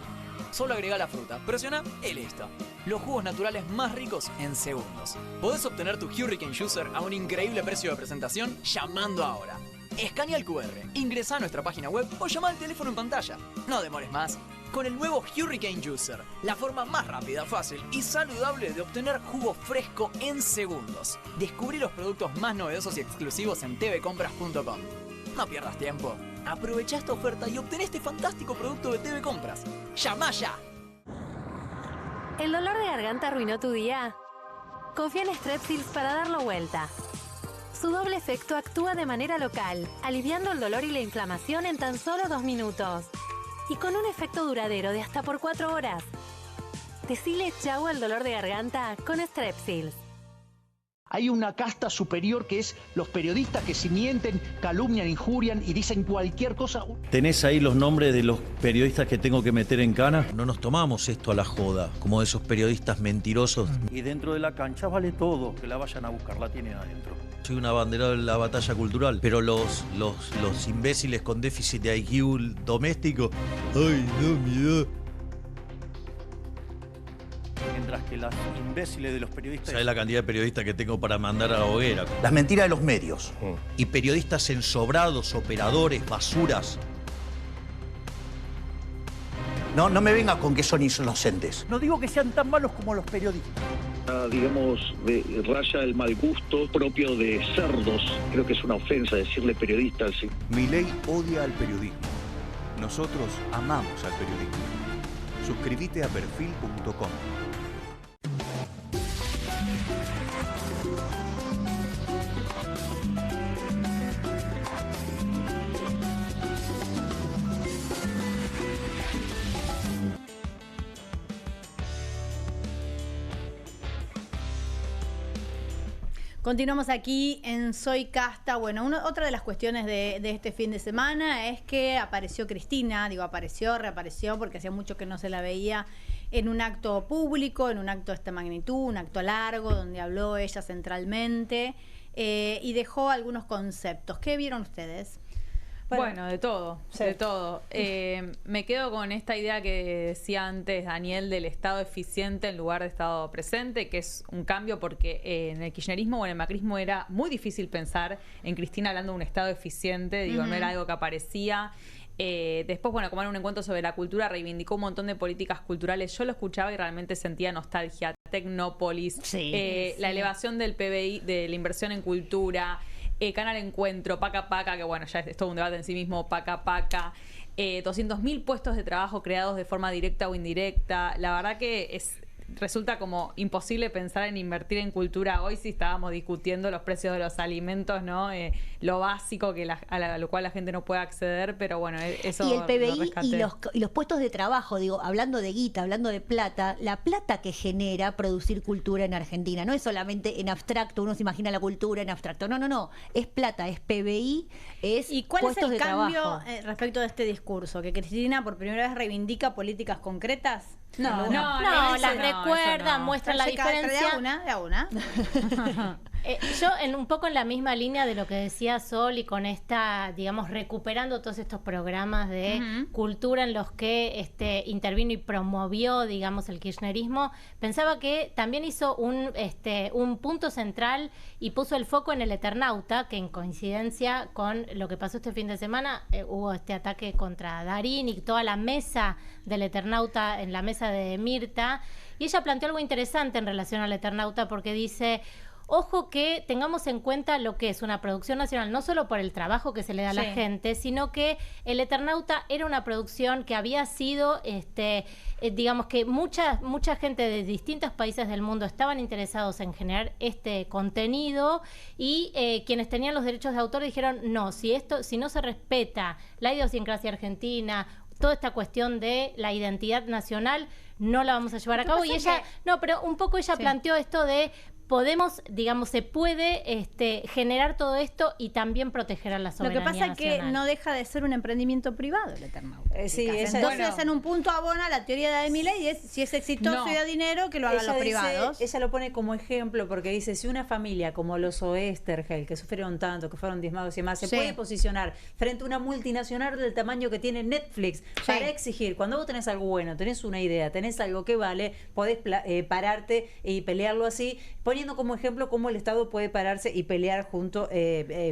Solo agrega la fruta, presiona y listo. Los jugos naturales más ricos en segundos. Podés obtener tu Hurricane Juicer a un increíble precio de presentación llamando ahora. Escanea el QR, ingresa a nuestra página web o llama al teléfono en pantalla. No demores más. Con el nuevo Hurricane Juicer, la forma más rápida, fácil y saludable de obtener jugo fresco en segundos. Descubrí los productos más novedosos y exclusivos en tvcompras.com. No pierdas tiempo. Aprovecha esta oferta y obtén este fantástico producto de TV Compras. ¡Llama ya! ¿El dolor de garganta arruinó tu día? Confía en Strepsils para darlo vuelta. Su doble efecto actúa de manera local, aliviando el dolor y la inflamación en tan solo 2 minutos. Y con un efecto duradero de hasta por 4 horas. Decile chau al dolor de garganta con Strepsils. Hay una casta superior que es los periodistas que si mienten, calumnian, injurian y dicen cualquier cosa. ¿Tenés ahí los nombres de los periodistas que tengo que meter en cana? No nos tomamos esto a la joda, como esos periodistas mentirosos. Y dentro de la cancha vale todo, que la vayan a buscar, la tienen adentro. Soy una bandera de la batalla cultural, pero los imbéciles con déficit de IQ doméstico, ¡ay, no, mira! Mientras que las imbéciles de los periodistas... ¿Sabes la cantidad de periodistas que tengo para mandar a la hoguera? Las mentiras de los medios. Y periodistas ensobrados, operadores, basuras. No me venga con que son inocentes. No digo que sean tan malos como los periodistas. Digamos, raya el mal gusto propio de cerdos. Creo que es una ofensa decirle periodista al... Milei odia al periodismo. Nosotros amamos al periodismo. Suscríbete a perfil.com. Continuamos aquí en Soy Casta. Bueno, otra de las cuestiones de este fin de semana es que apareció Cristina, reapareció porque hacía mucho que no se la veía en un acto público, en un acto de esta magnitud, un acto largo, donde habló ella centralmente y dejó algunos conceptos. ¿Qué vieron ustedes? Bueno, de todo, sí. De todo. Me quedo con esta idea que decía antes Daniel del Estado eficiente en lugar de Estado presente, que es un cambio porque en el kirchnerismo o en el macrismo era muy difícil pensar en Cristina hablando de un Estado eficiente, digo, no era algo que aparecía. Después, bueno, como en un encuentro sobre la cultura, reivindicó un montón de políticas culturales. Yo lo escuchaba y realmente sentía nostalgia. Tecnópolis, la elevación del PBI, de la inversión en cultura, Canal Encuentro, Paca Paca, que bueno, ya es todo un debate en sí mismo, Paca Paca, 200.000 puestos de trabajo creados de forma directa o indirecta. La verdad que resulta como imposible pensar en invertir en cultura hoy si estábamos discutiendo los precios de los alimentos, ¿no? Lo básico a lo cual la gente no puede acceder, pero bueno, eso. Y el PBI y los puestos de trabajo, digo, hablando de guita, hablando de plata, la plata que genera producir cultura en Argentina, no es solamente en abstracto, uno se imagina la cultura en abstracto, no, es plata, es PBI, es ¿Y cuál puestos es el de cambio trabajo. Respecto de este discurso? ¿Que Cristina por primera vez reivindica políticas concretas? No, las recuerda, muestra la diferencia. De una. Yo un poco en la misma línea de lo que decía Sol y con esta, digamos, recuperando todos estos programas de cultura en los que intervino y promovió, digamos, el kirchnerismo, pensaba que también hizo un punto central y puso el foco en el Eternauta, que en coincidencia con lo que pasó este fin de semana, hubo este ataque contra Darín y toda la mesa del Eternauta en la mesa de Mirta, y ella planteó algo interesante en relación al Eternauta porque dice: ojo que tengamos en cuenta lo que es una producción nacional, no solo por el trabajo que se le da a la Sí. gente, sino que El Eternauta era una producción que había sido, digamos que mucha gente de distintos países del mundo estaban interesados en generar este contenido y quienes tenían los derechos de autor dijeron, no, si no se respeta la idiosincrasia argentina, toda esta cuestión de la identidad nacional, no la vamos a llevar a cabo. Y ella, pero un poco ella planteó esto de podemos, digamos, se puede generar todo esto y también proteger a la Lo soberanía que pasa es que nacional. no deja de ser un emprendimiento privado el Eternauta. Sí, Entonces, en un punto abona la teoría de Milei, es si es exitoso y da dinero, que lo hagan los privados. Ella lo pone como ejemplo porque dice, si una familia como los Oesterheld, que sufrieron tanto, que fueron diezmados y demás, se Sí. puede posicionar frente a una multinacional del tamaño que tiene Netflix para exigir, cuando vos tenés algo bueno, tenés una idea, tenés algo que vale, podés pararte y pelearlo así, poniendo como ejemplo cómo el Estado puede pararse y pelear junto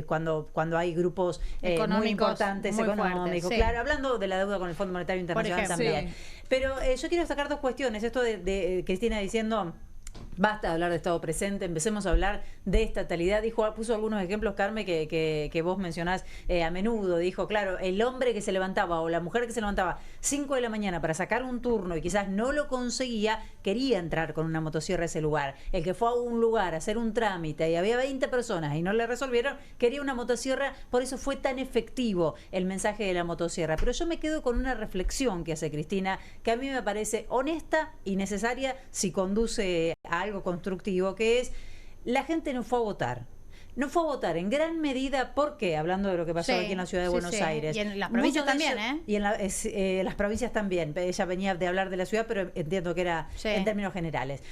cuando hay grupos muy Económicos importantes, muy económicos. fuertes, sí. Claro, hablando de la deuda con el Fondo Monetario Internacional ejemplo. también. Sí. Pero yo quiero sacar dos cuestiones. Esto de Cristina diciendo, basta de hablar de Estado presente, empecemos a hablar de estatalidad. Puso algunos ejemplos, Carmen, que vos mencionás a menudo. Dijo, claro, el hombre que se levantaba o la mujer que se levantaba 5 de la mañana para sacar un turno y quizás no lo conseguía, quería entrar con una motosierra a ese lugar. El que fue a un lugar a hacer un trámite y había 20 personas y no le resolvieron, quería una motosierra, por eso fue tan efectivo el mensaje de la motosierra. Pero yo me quedo con una reflexión que hace Cristina, que a mí me parece honesta y necesaria si conduce a algo constructivo, que es, la gente no fue a votar. No fue a votar en gran medida porque, hablando de lo que pasó Sí, aquí en la ciudad de sí, Buenos sí. Aires. Y en las provincias muchos de también, ellos- Y en las provincias también. Ella venía de hablar de la ciudad, pero entiendo que era Sí. en términos generales.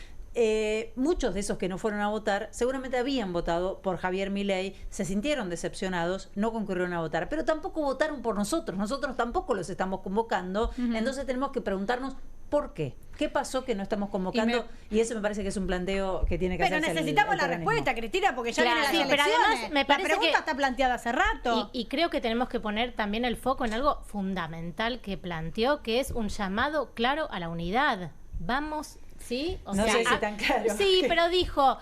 Muchos de esos que no fueron a votar seguramente habían votado por Javier Milei, se sintieron decepcionados, no concurrieron a votar, pero tampoco votaron por nosotros tampoco los estamos convocando. Entonces tenemos que preguntarnos ¿por qué? ¿Qué pasó que no estamos convocando? Y eso me parece que es un planteo que tiene que Pero hacerse necesitamos el la peronismo. respuesta, Cristina, porque ya Claro, vienen sí, las pero elecciones. además me La parece pregunta que- está planteada hace rato. Y creo que tenemos que poner también el foco en algo fundamental que planteó, que es un llamado claro a la unidad. Vamos, ¿sí? No sé si tan claro. Sí, pero dijo,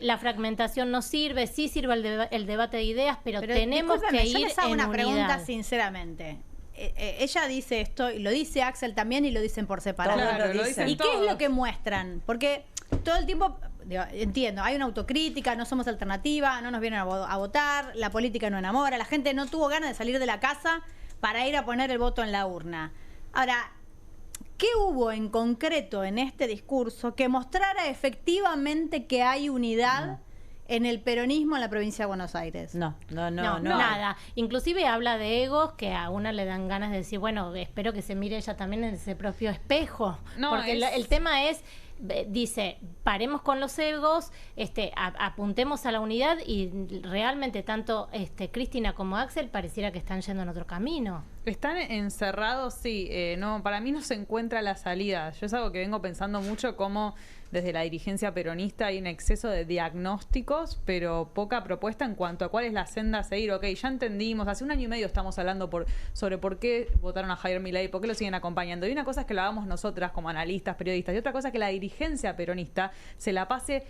la fragmentación no sirve, sí sirve el debate de ideas, pero tenemos discúlpeme, que yo ir les hago en una pregunta unidad. sinceramente. Ella dice esto, y lo dice Axel también, y lo dicen por separado. Claro, lo dicen ¿Y qué es todos. lo que muestran? Porque todo el tiempo, digo, entiendo, hay una autocrítica, no somos alternativa, no nos vienen a votar, la política no enamora, la gente no tuvo ganas de salir de la casa para ir a poner el voto en la urna. Ahora, ¿qué hubo en concreto en este discurso que mostrara efectivamente que hay unidad en el peronismo en la provincia de Buenos Aires? No, nada. Inclusive habla de egos que a una le dan ganas de decir, bueno, espero que se mire ella también en ese propio espejo. No, porque el tema es, dice, paremos con los egos, apuntemos a la unidad, y realmente tanto Cristina como Axel pareciera que están yendo en otro camino. Están encerrados, sí. No, para mí no se encuentra la salida. Yo es algo que vengo pensando mucho, como desde la dirigencia peronista hay un exceso de diagnósticos, pero poca propuesta en cuanto a cuál es la senda a seguir. Ok, ya entendimos, hace 1 año y medio estamos hablando sobre por qué votaron a Javier Milei, por qué lo siguen acompañando. Y una cosa es que lo hagamos nosotras como analistas, periodistas, y otra cosa es que la dirigencia peronista se la pase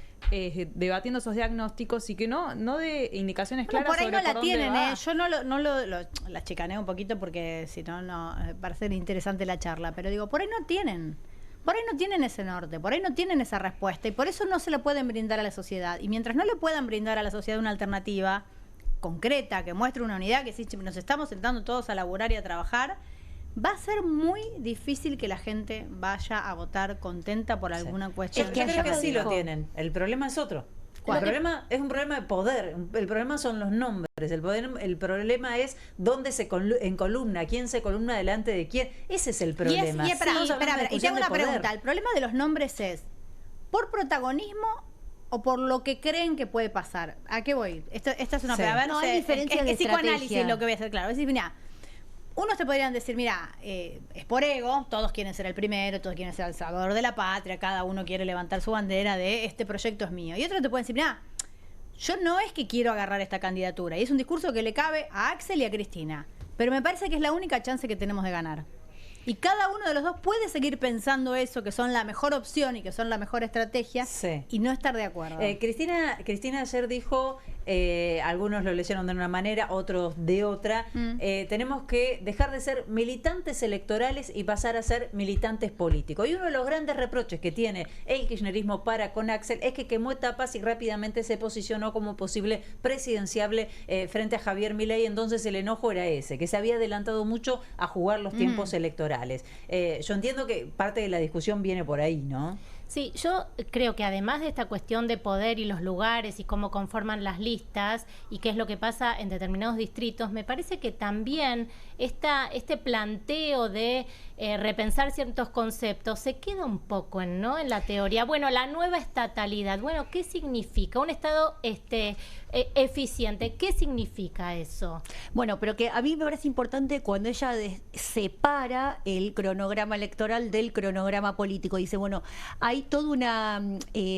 debatiendo esos diagnósticos y que no dé indicaciones claras por ahí sobre no la por dónde tienen, va. Yo la chicaneo un poquito porque si no, para ser interesante la charla. Pero digo, por ahí no tienen. Por ahí no tienen ese norte, por ahí no tienen esa respuesta, y por eso no se le pueden brindar a la sociedad. Y mientras no le puedan brindar a la sociedad una alternativa concreta, que muestre una unidad, que si nos estamos sentando todos a laburar y a trabajar, va a ser muy difícil que la gente vaya a votar contenta por alguna cuestión. Yo creo que sí lo tienen. El problema es otro. ¿Cuál? El problema es un problema de poder. El problema son los nombres. El problema es dónde se encolumna, quién se columna delante de quién. Ese es el problema. Y Estamos hablando de y discusión tengo de una poder. pregunta. El problema de los nombres es ¿por protagonismo o por lo que creen que puede pasar? ¿A qué voy? Esta es una Sí. pregunta. No, hay diferencias de psicoanálisis estrategia. lo que voy a hacer, claro. Es decir, mira, unos te podrían decir, mira, es por ego, todos quieren ser el primero, todos quieren ser el salvador de la patria, cada uno quiere levantar su bandera de este proyecto es mío. Y otros te pueden decir, mira, yo no es que quiero agarrar esta candidatura, y es un discurso que le cabe a Axel y a Cristina, pero me parece que es la única chance que tenemos de ganar. Y cada uno de los dos puede seguir pensando eso, que son la mejor opción y que son la mejor estrategia, y no estar de acuerdo. Cristina ayer dijo, algunos lo leyeron de una manera, otros de otra, tenemos que dejar de ser militantes electorales y pasar a ser militantes políticos. Y uno de los grandes reproches que tiene el kirchnerismo para con Axel es que quemó etapas y rápidamente se posicionó como posible presidenciable frente a Javier Milei. Entonces el enojo era ese, que se había adelantado mucho a jugar los tiempos electorales. Yo entiendo que parte de la discusión viene por ahí, ¿no? Sí, yo creo que además de esta cuestión de poder y los lugares y cómo conforman las listas y qué es lo que pasa en determinados distritos, me parece que también este planteo de repensar ciertos conceptos se queda un poco en la teoría. Bueno, la nueva estatalidad, bueno, ¿qué significa? Un Estado eficiente, ¿qué significa eso? Bueno, pero que a mí me parece importante cuando ella separa el cronograma electoral del cronograma político. Dice, bueno, hay toda una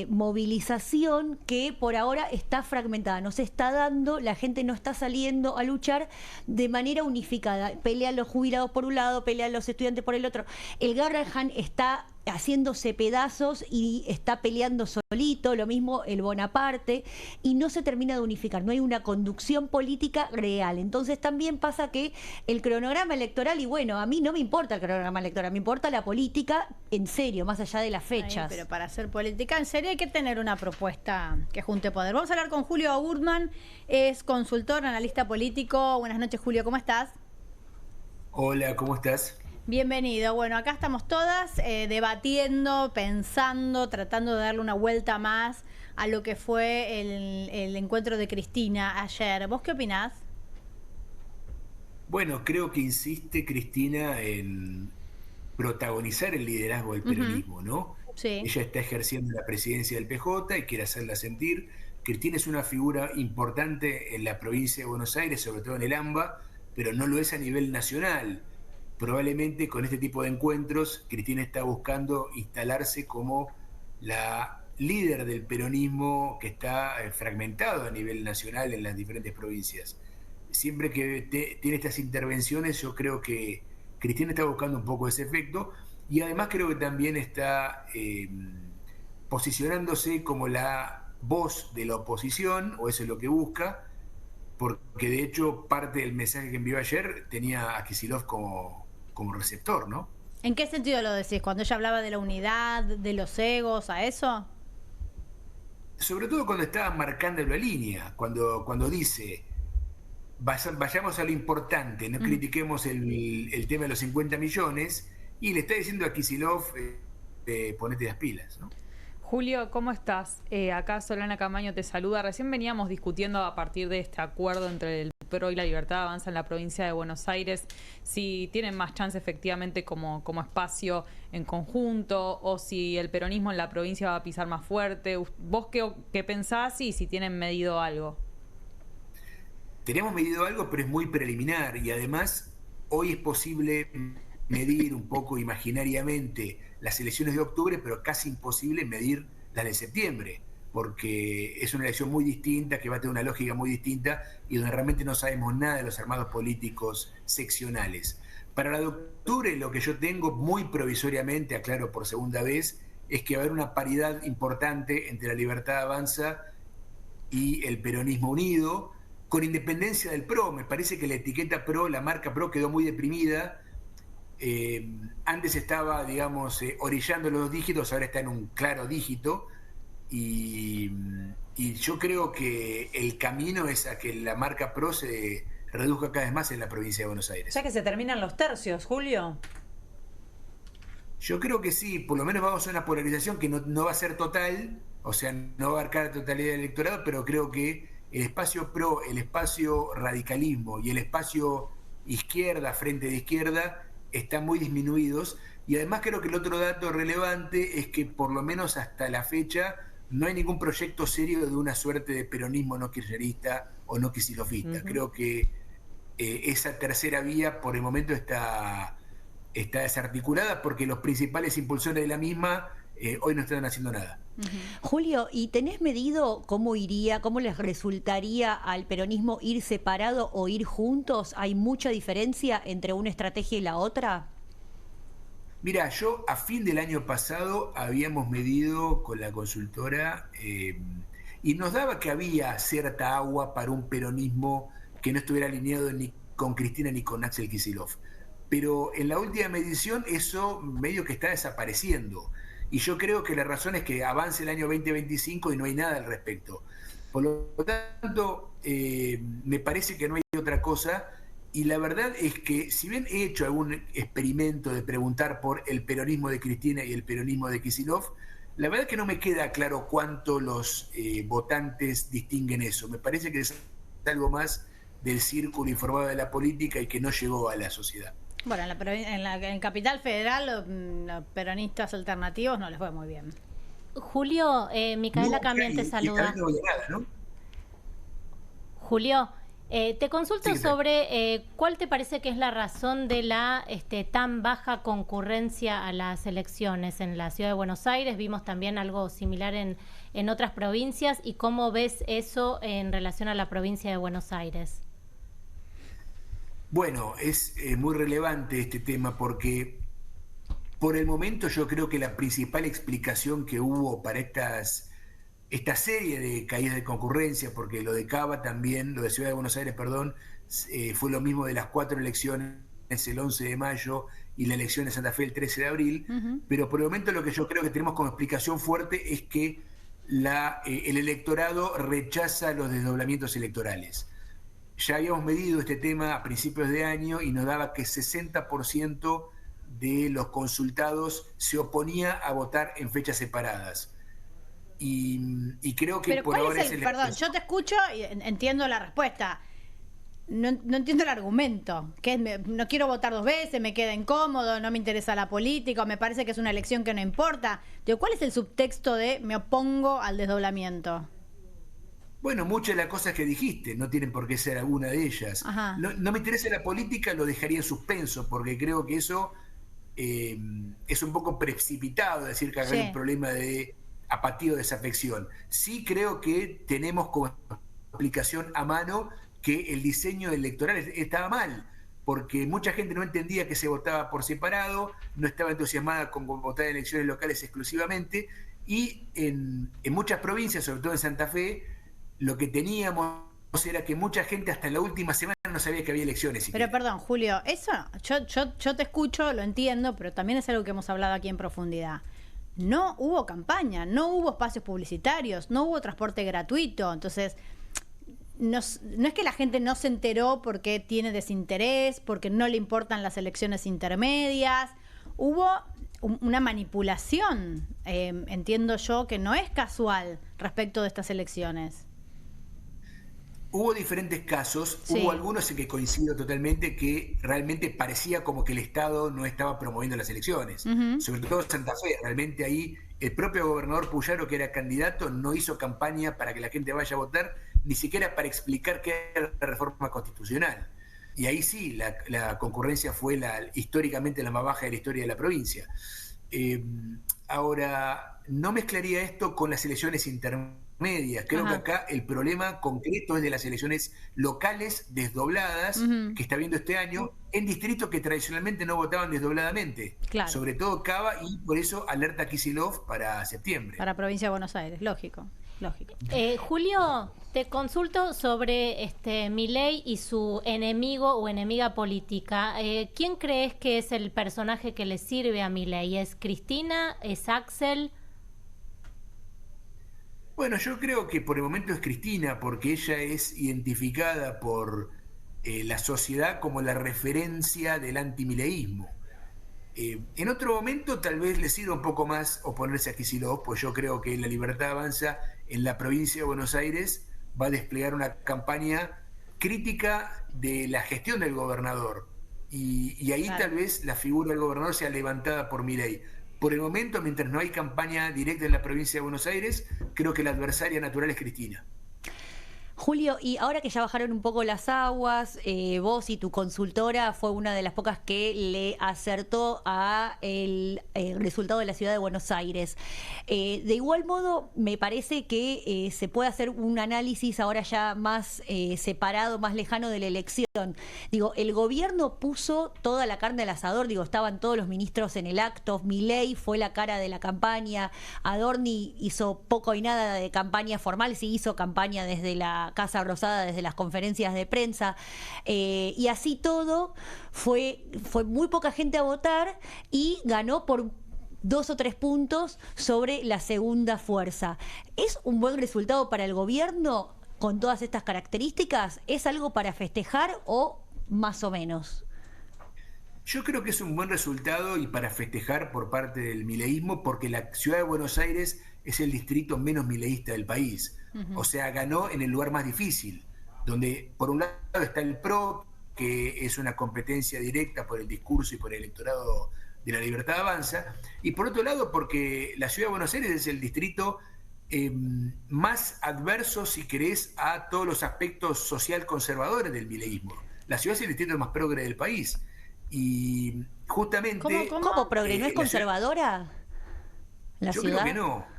movilización que por ahora está fragmentada, no se está dando, la gente no está saliendo a luchar de manera unificada. Pelean los jubilados por un lado, pelean los estudiantes por el otro. El Garrahan está haciéndose pedazos y está peleando solito, lo mismo el Bonaparte, y no se termina de unificar, no hay una conducción política real. Entonces también pasa que el cronograma electoral, y bueno, a mí no me importa el cronograma electoral, me importa la política en serio, más allá de las fechas. Pero para hacer política en serio hay que tener una propuesta que junte poder. Vamos a hablar con Julio Gurman, es consultor, analista político. Buenas noches, Julio, ¿cómo estás? Hola, ¿cómo estás? Bienvenido. Bueno, acá estamos todas debatiendo, pensando, tratando de darle una vuelta más a lo que fue el encuentro de Cristina ayer. ¿Vos qué opinás? Bueno, creo que insiste Cristina en protagonizar el liderazgo del peronismo, ¿no? Sí. Ella está ejerciendo la presidencia del PJ y quiere hacerla sentir. Cristina es una figura importante en la provincia de Buenos Aires, sobre todo en el AMBA, pero no lo es a nivel nacional. Probablemente con este tipo de encuentros Cristina está buscando instalarse como la líder del peronismo que está fragmentado a nivel nacional en las diferentes provincias. Siempre que tiene estas intervenciones, yo creo que Cristina está buscando un poco ese efecto, y además creo que también está posicionándose como la voz de la oposición, o eso es lo que busca, porque de hecho parte del mensaje que envió ayer tenía a Kicillof como receptor, ¿no? ¿En qué sentido lo decís? Cuando ella hablaba de la unidad, de los egos, ¿a eso? Sobre todo cuando estaba marcando la línea, cuando dice, vayamos a lo importante, no critiquemos el tema de los 50 millones, y le está diciendo a Kicillof, ponete las pilas, ¿no? Julio, ¿cómo estás? Acá Solana Camaño te saluda. Recién veníamos discutiendo a partir de este acuerdo entre el PRO y la Libertad Avanza en la provincia de Buenos Aires, si tienen más chance efectivamente como espacio en conjunto, o si el peronismo en la provincia va a pisar más fuerte. ¿Vos qué pensás y si tienen medido algo? Tenemos medido algo, pero es muy preliminar, y además hoy es posible medir un poco imaginariamente las elecciones de octubre, pero casi imposible medir las de septiembre, porque es una elección muy distinta, que va a tener una lógica muy distinta, y donde realmente no sabemos nada de los armados políticos seccionales. Para la de octubre, lo que yo tengo muy provisoriamente, aclaro por segunda vez, es que va a haber una paridad importante entre la Libertad Avanza y el Peronismo Unido, con independencia del PRO. Me parece que la etiqueta PRO, la marca PRO, quedó muy deprimida. Antes estaba, digamos, orillando los 2 dígitos, ahora está en un claro dígito, y yo creo que el camino es a que la marca PRO se reduzca cada vez más en la provincia de Buenos Aires. ¿Ya que se terminan los tercios, Julio? Yo creo que sí, por lo menos vamos a una polarización que no va a ser total, o sea, no va a abarcar la totalidad del electorado, pero creo que el espacio PRO, el espacio radicalismo y el espacio izquierda, frente de izquierda, están muy disminuidos, y además creo que el otro dato relevante es que por lo menos hasta la fecha no hay ningún proyecto serio de una suerte de peronismo no kirchnerista o no kicillofista. Creo que esa tercera vía por el momento está desarticulada, porque los principales impulsores de la misma hoy no están haciendo nada. Julio, ¿y tenés medido cómo les resultaría al peronismo ir separado o ir juntos? ¿Hay mucha diferencia entre una estrategia y la otra? Mira, yo a fin del año pasado habíamos medido con la consultora y nos daba que había cierta agua para un peronismo que no estuviera alineado ni con Cristina ni con Axel Kicillof. Pero en la última medición eso medio que está desapareciendo. Y yo creo que la razón es que avance el año 2025 y no hay nada al respecto. Por lo tanto, me parece que no hay otra cosa. Y la verdad es que, si bien he hecho algún experimento de preguntar por el peronismo de Cristina y el peronismo de Kicillof, la verdad es que no me queda claro cuánto los votantes distinguen eso. Me parece que es algo más del círculo informado de la política y que no llegó a la sociedad. Bueno, en Capital Federal los peronistas alternativos no les fue muy bien. Julio, Micaela Camián te saluda. ¿No? Julio, te consulto sobre cuál te parece que es la razón de la tan baja concurrencia a las elecciones en la Ciudad de Buenos Aires. Vimos también algo similar en otras provincias. ¿Y cómo ves eso en relación a la provincia de Buenos Aires? Bueno, es muy relevante este tema porque por el momento yo creo que la principal explicación que hubo para esta serie de caídas de concurrencia, porque lo de Cava también, lo de Ciudad de Buenos Aires, perdón, fue lo mismo de las 4 elecciones el 11 de mayo y la elección de Santa Fe el 13 de abril, pero por el momento lo que yo creo que tenemos como explicación fuerte es que el electorado rechaza los desdoblamientos electorales. Ya habíamos medido este tema a principios de año y nos daba que 60% de los consultados se oponía a votar en fechas separadas. Y creo que pero por ahora es el... Perdón, yo te escucho y entiendo la respuesta. No entiendo el argumento. Que no quiero votar 2 veces, me queda incómodo, no me interesa la política, me parece que es una elección que no importa. ¿Cuál es el subtexto de me opongo al desdoblamiento? Bueno, muchas de las cosas que dijiste no tienen por qué ser alguna de ellas. No me interesa la política, lo dejaría en suspenso, porque creo que eso es un poco precipitado decir que hay un problema de apatía o desafección. Sí creo que tenemos como explicación a mano que el diseño electoral estaba mal, porque mucha gente no entendía que se votaba por separado, no estaba entusiasmada con votar en elecciones locales exclusivamente, y en muchas provincias, sobre todo en Santa Fe, lo que teníamos era que mucha gente hasta la última semana no sabía que había elecciones. Pero perdón, Julio, eso yo te escucho, lo entiendo, pero también es algo que hemos hablado aquí en profundidad. No hubo campaña, no hubo espacios publicitarios, no hubo transporte gratuito. Entonces, no es que la gente no se enteró porque tiene desinterés, porque no le importan las elecciones intermedias. Hubo una manipulación, entiendo yo, que no es casual respecto de estas elecciones. Hubo diferentes casos, hubo algunos en que coincido totalmente que realmente parecía como que el Estado no estaba promoviendo las elecciones, sobre todo en Santa Fe. Realmente ahí el propio gobernador Puyaro, que era candidato, no hizo campaña para que la gente vaya a votar, ni siquiera para explicar qué era la reforma constitucional. Y ahí sí, la concurrencia fue históricamente la más baja de la historia de la provincia. Ahora, no mezclaría esto con las elecciones intermedias. Creo que acá el problema concreto es de las elecciones locales desdobladas que está viendo este año en distritos que tradicionalmente no votaban desdobladamente. Claro. Sobre todo Cava, y por eso alerta Kicillof para septiembre. Para Provincia de Buenos Aires, lógico. Julio, te consulto sobre Milei y su enemigo o enemiga política. ¿Quién crees que es el personaje que le sirve a Milei? ¿Es Cristina? ¿Es Axel? Bueno, yo creo que por el momento es Cristina, porque ella es identificada por la sociedad como la referencia del antimileísmo. En otro momento tal vez le sirva un poco más oponerse a Kicillof, pues yo creo que La Libertad Avanza en la provincia de Buenos Aires va a desplegar una campaña crítica de la gestión del gobernador. Y ahí tal vez la figura del gobernador sea levantada por Milei. Por el momento, mientras no hay campaña directa en la provincia de Buenos Aires, creo que la adversaria natural es Cristina. Julio, y ahora que ya bajaron un poco las aguas, vos y tu consultora fue una de las pocas que le acertó a el resultado de la ciudad de Buenos Aires. De igual modo, me parece que se puede hacer un análisis ahora ya más separado, más lejano de la elección. Digo, el gobierno puso toda la carne al asador, digo, estaban todos los ministros en el acto, Milei fue la cara de la campaña, Adorni hizo poco y nada de campaña formal, sí hizo campaña desde la Casa Rosada, desde las conferencias de prensa, y así todo fue muy poca gente a votar y ganó por 2 o 3 puntos sobre la segunda fuerza. ¿Es un buen resultado para el gobierno con todas estas características? ¿Es algo para festejar o más o menos? Yo creo que es un buen resultado y para festejar por parte del mileísmo, porque la ciudad de Buenos Aires es el distrito menos mileísta del país. O sea, ganó en el lugar más difícil, donde por un lado está el PRO, que es una competencia directa por el discurso y por el electorado de La Libertad Avanza, y por otro lado porque la ciudad de Buenos Aires es el distrito más adverso, si querés, a todos los aspectos social conservadores del mileísmo. La ciudad es el distrito más progre del país. Y justamente... ¿Cómo progre? ¿No es conservadora la ciudad? Yo creo que no.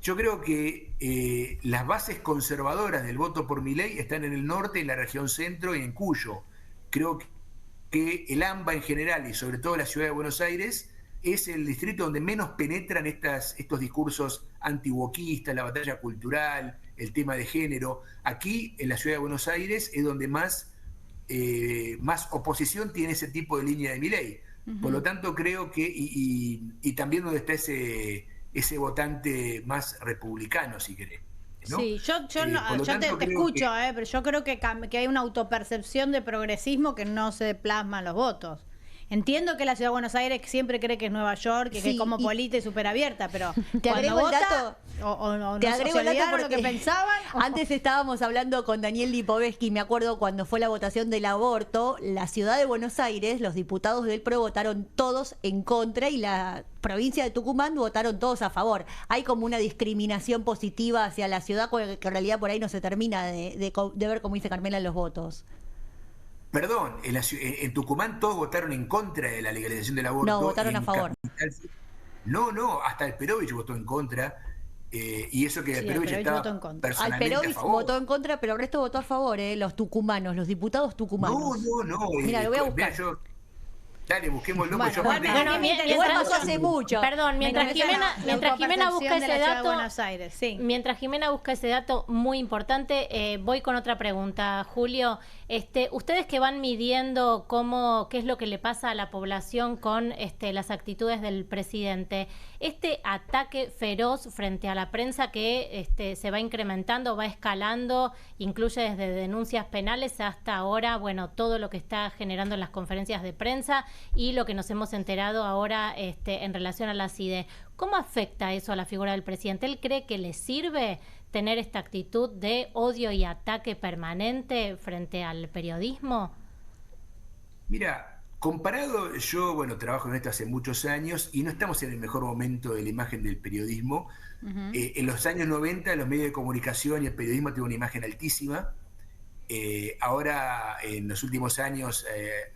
Yo creo que las bases conservadoras del voto por Milei están en el norte, en la región centro y en Cuyo. Creo que el AMBA en general y sobre todo la ciudad de Buenos Aires es el distrito donde menos penetran estos discursos antiwokistas, la batalla cultural, el tema de género. Aquí, en la ciudad de Buenos Aires, es donde más oposición tiene ese tipo de línea de Milei. Por lo tanto, creo que, y también donde está ese votante más republicano, si querés, ¿no? Sí, yo te escucho, pero yo creo que hay una autopercepción de progresismo que no se plasma en los votos. Entiendo que la ciudad de Buenos Aires siempre cree que es Nueva York, que es como polita y súper abierta, pero te agrego el dato. Te agrego el dato porque lo que pensaban. Antes estábamos hablando con Daniel Lipovetsky, me acuerdo cuando fue la votación del aborto, la ciudad de Buenos Aires, los diputados del PRO votaron todos en contra y la provincia de Tucumán votaron todos a favor. Hay como una discriminación positiva hacia la ciudad que en realidad por ahí no se termina de ver, como dice Carmela, los votos. Perdón, en Tucumán todos votaron en contra de la legalización del aborto. No, votaron a favor. No, hasta Alperovich votó en contra. Y eso que Alperovich estaba personalmente Alperovich a favor. votó en contra, pero el resto votó a favor, los tucumanos, los diputados tucumanos. No. Mira, lo voy a buscar. Dale, busquémoslo. Igual pasó hace mucho. Perdón, mientras Jimena busca ese dato, sí. Mientras Jimena busca ese dato muy importante, voy con otra pregunta, Julio. Ustedes que van midiendo qué es lo que le pasa a la población con las actitudes del presidente, este ataque feroz frente a la prensa que se va incrementando, va escalando, incluye desde denuncias penales hasta ahora, bueno, todo lo que está generando en las conferencias de prensa y lo que nos hemos enterado ahora en relación a la CIDE. ¿Cómo afecta eso a la figura del presidente? ¿Él cree que le sirve tener esta actitud de odio y ataque permanente frente al periodismo? Mira, comparado, yo trabajo en esto hace muchos años y no estamos en el mejor momento de la imagen del periodismo. En los años 90 los medios de comunicación y el periodismo tuvieron una imagen altísima. Ahora, en los últimos años,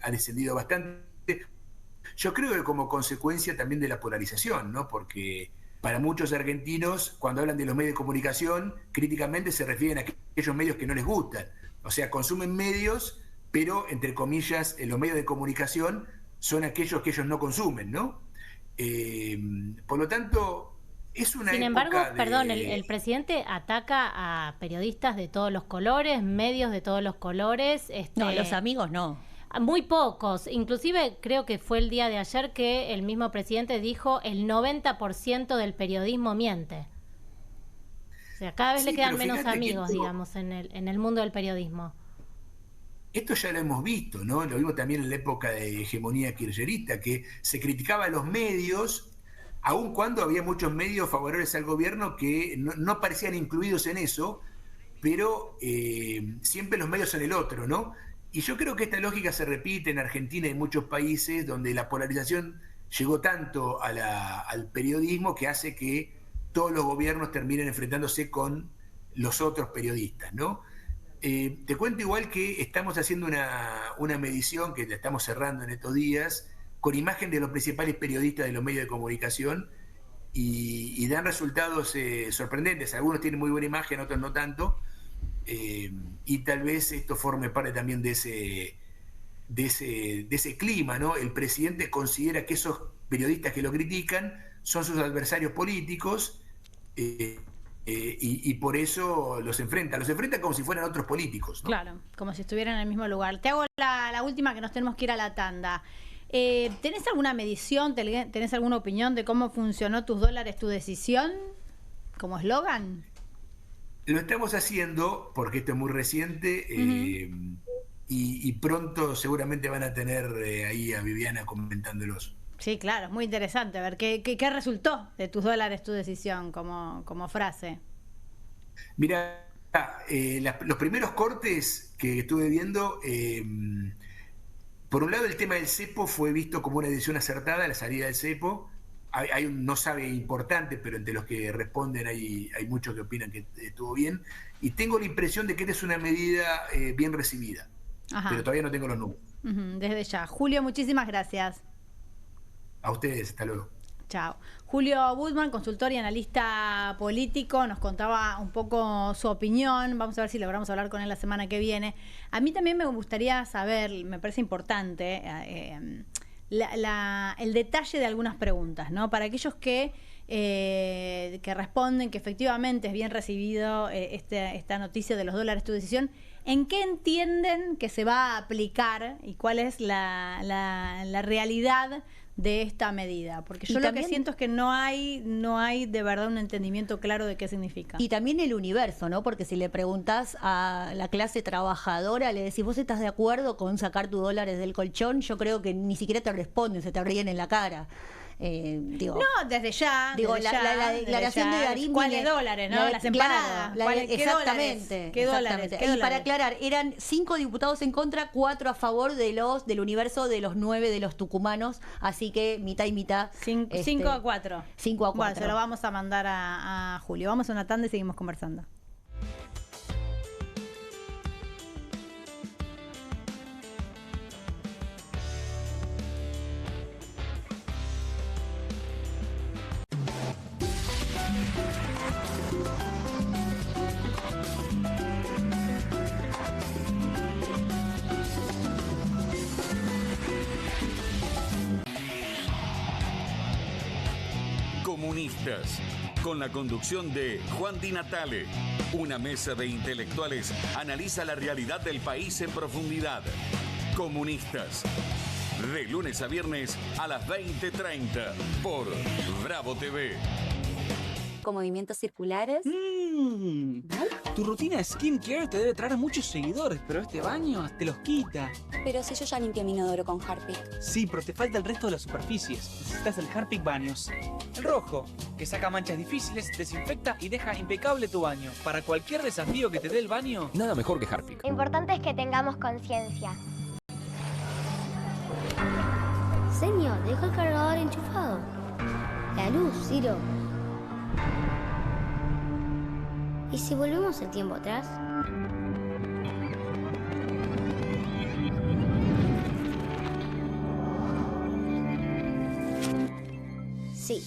ha descendido bastante. Yo creo que como consecuencia también de la polarización, ¿no? Porque para muchos argentinos, cuando hablan de los medios de comunicación, críticamente se refieren a aquellos medios que no les gustan. O sea, consumen medios, pero, entre comillas, los medios de comunicación son aquellos que ellos no consumen, ¿no? Por lo tanto, es una Sin embargo, el presidente ataca a periodistas de todos los colores, medios de todos los colores. No, los amigos no. Muy pocos, inclusive creo que fue el día de ayer que el mismo presidente dijo el 90% del periodismo miente. O sea, cada vez le quedan menos amigos, digamos, en el mundo del periodismo. Esto ya lo hemos visto, ¿no? Lo vimos también en la época de hegemonía kirchnerista, que se criticaba a los medios, aun cuando había muchos medios favorables al gobierno que no parecían incluidos en eso, pero siempre los medios son el otro, ¿no? Y yo creo que esta lógica se repite en Argentina y en muchos países donde la polarización llegó tanto al periodismo que hace que todos los gobiernos terminen enfrentándose con los otros periodistas, ¿no? Te cuento igual que estamos haciendo una medición que la estamos cerrando en estos días con imagen de los principales periodistas de los medios de comunicación y dan resultados sorprendentes. Algunos tienen muy buena imagen, otros no tanto, y tal vez esto forme parte también de ese clima, ¿no? El presidente considera que esos periodistas que lo critican son sus adversarios políticos, y por eso los enfrenta como si fueran otros políticos, ¿no? Claro, como si estuvieran en el mismo lugar. Te hago la última, que nos tenemos que ir a la tanda. ¿Tenés alguna medición, tenés alguna opinión de cómo funcionó tus dólares, tu decisión como eslogan? Lo estamos haciendo porque esto es muy reciente, y pronto seguramente van a tener ahí a Viviana comentándolos. Sí, claro, es muy interesante. A ver, ¿qué resultó de tus dólares, tu decisión como frase? Mira, los primeros cortes que estuve viendo, por un lado el tema del cepo fue visto como una decisión acertada, la salida del cepo. Hay un no sabe importante, pero entre los que responden hay muchos que opinan que estuvo bien. Y tengo la impresión de que esta es una medida bien recibida. Ajá. Pero todavía no tengo los números. Desde ya. Julio, muchísimas gracias. A ustedes, hasta luego. Chao. Julio Guzmán, consultor y analista político, nos contaba un poco su opinión. Vamos a ver si logramos hablar con él la semana que viene. A mí también me gustaría saber, me parece importante, el detalle de algunas preguntas, ¿no? Para aquellos que responden que efectivamente es bien recibido esta noticia de los dólares tu decisión, ¿en qué entienden que se va a aplicar y cuál es la realidad de esta medida? Porque yo lo que siento es que no hay de verdad un entendimiento claro de qué significa. Y también el universo, ¿no? Porque si le preguntás a la clase trabajadora, le decís, ¿vos estás de acuerdo con sacar tus dólares del colchón? Yo creo que ni siquiera te responden, se te ríen en la cara. No, desde ya. La declaración de Darín. ¿Cuáles dólares, no? Las empanadas. Exactamente. ¿Qué dólares? Y para aclarar, eran 5 diputados en contra, 4 a favor del universo de los 9 de los tucumanos. Así que mitad y mitad. 5 a 4. 5 a 4. Bueno, se lo vamos a mandar a Julio. Vamos a una tanda y seguimos conversando. Comunistas, con la conducción de Juan Di Natale. Una mesa de intelectuales analiza la realidad del país en profundidad. Comunistas, de lunes a viernes a las 20:30 por Bravo TV. Con movimientos circulares. Tu rutina de skincare te debe traer muchos seguidores, pero este baño te los quita. Pero si yo ya limpié mi inodoro con Harpic. Sí, pero te falta el resto de las superficies. Necesitas el Harpic Baños. El rojo, que saca manchas difíciles, desinfecta y deja impecable tu baño. Para cualquier desafío que te dé el baño, nada mejor que Harpic. Lo importante es que tengamos conciencia. Señor, deja el cargador enchufado. La luz, Ciro. ¿Y si volvemos el tiempo atrás? Sí.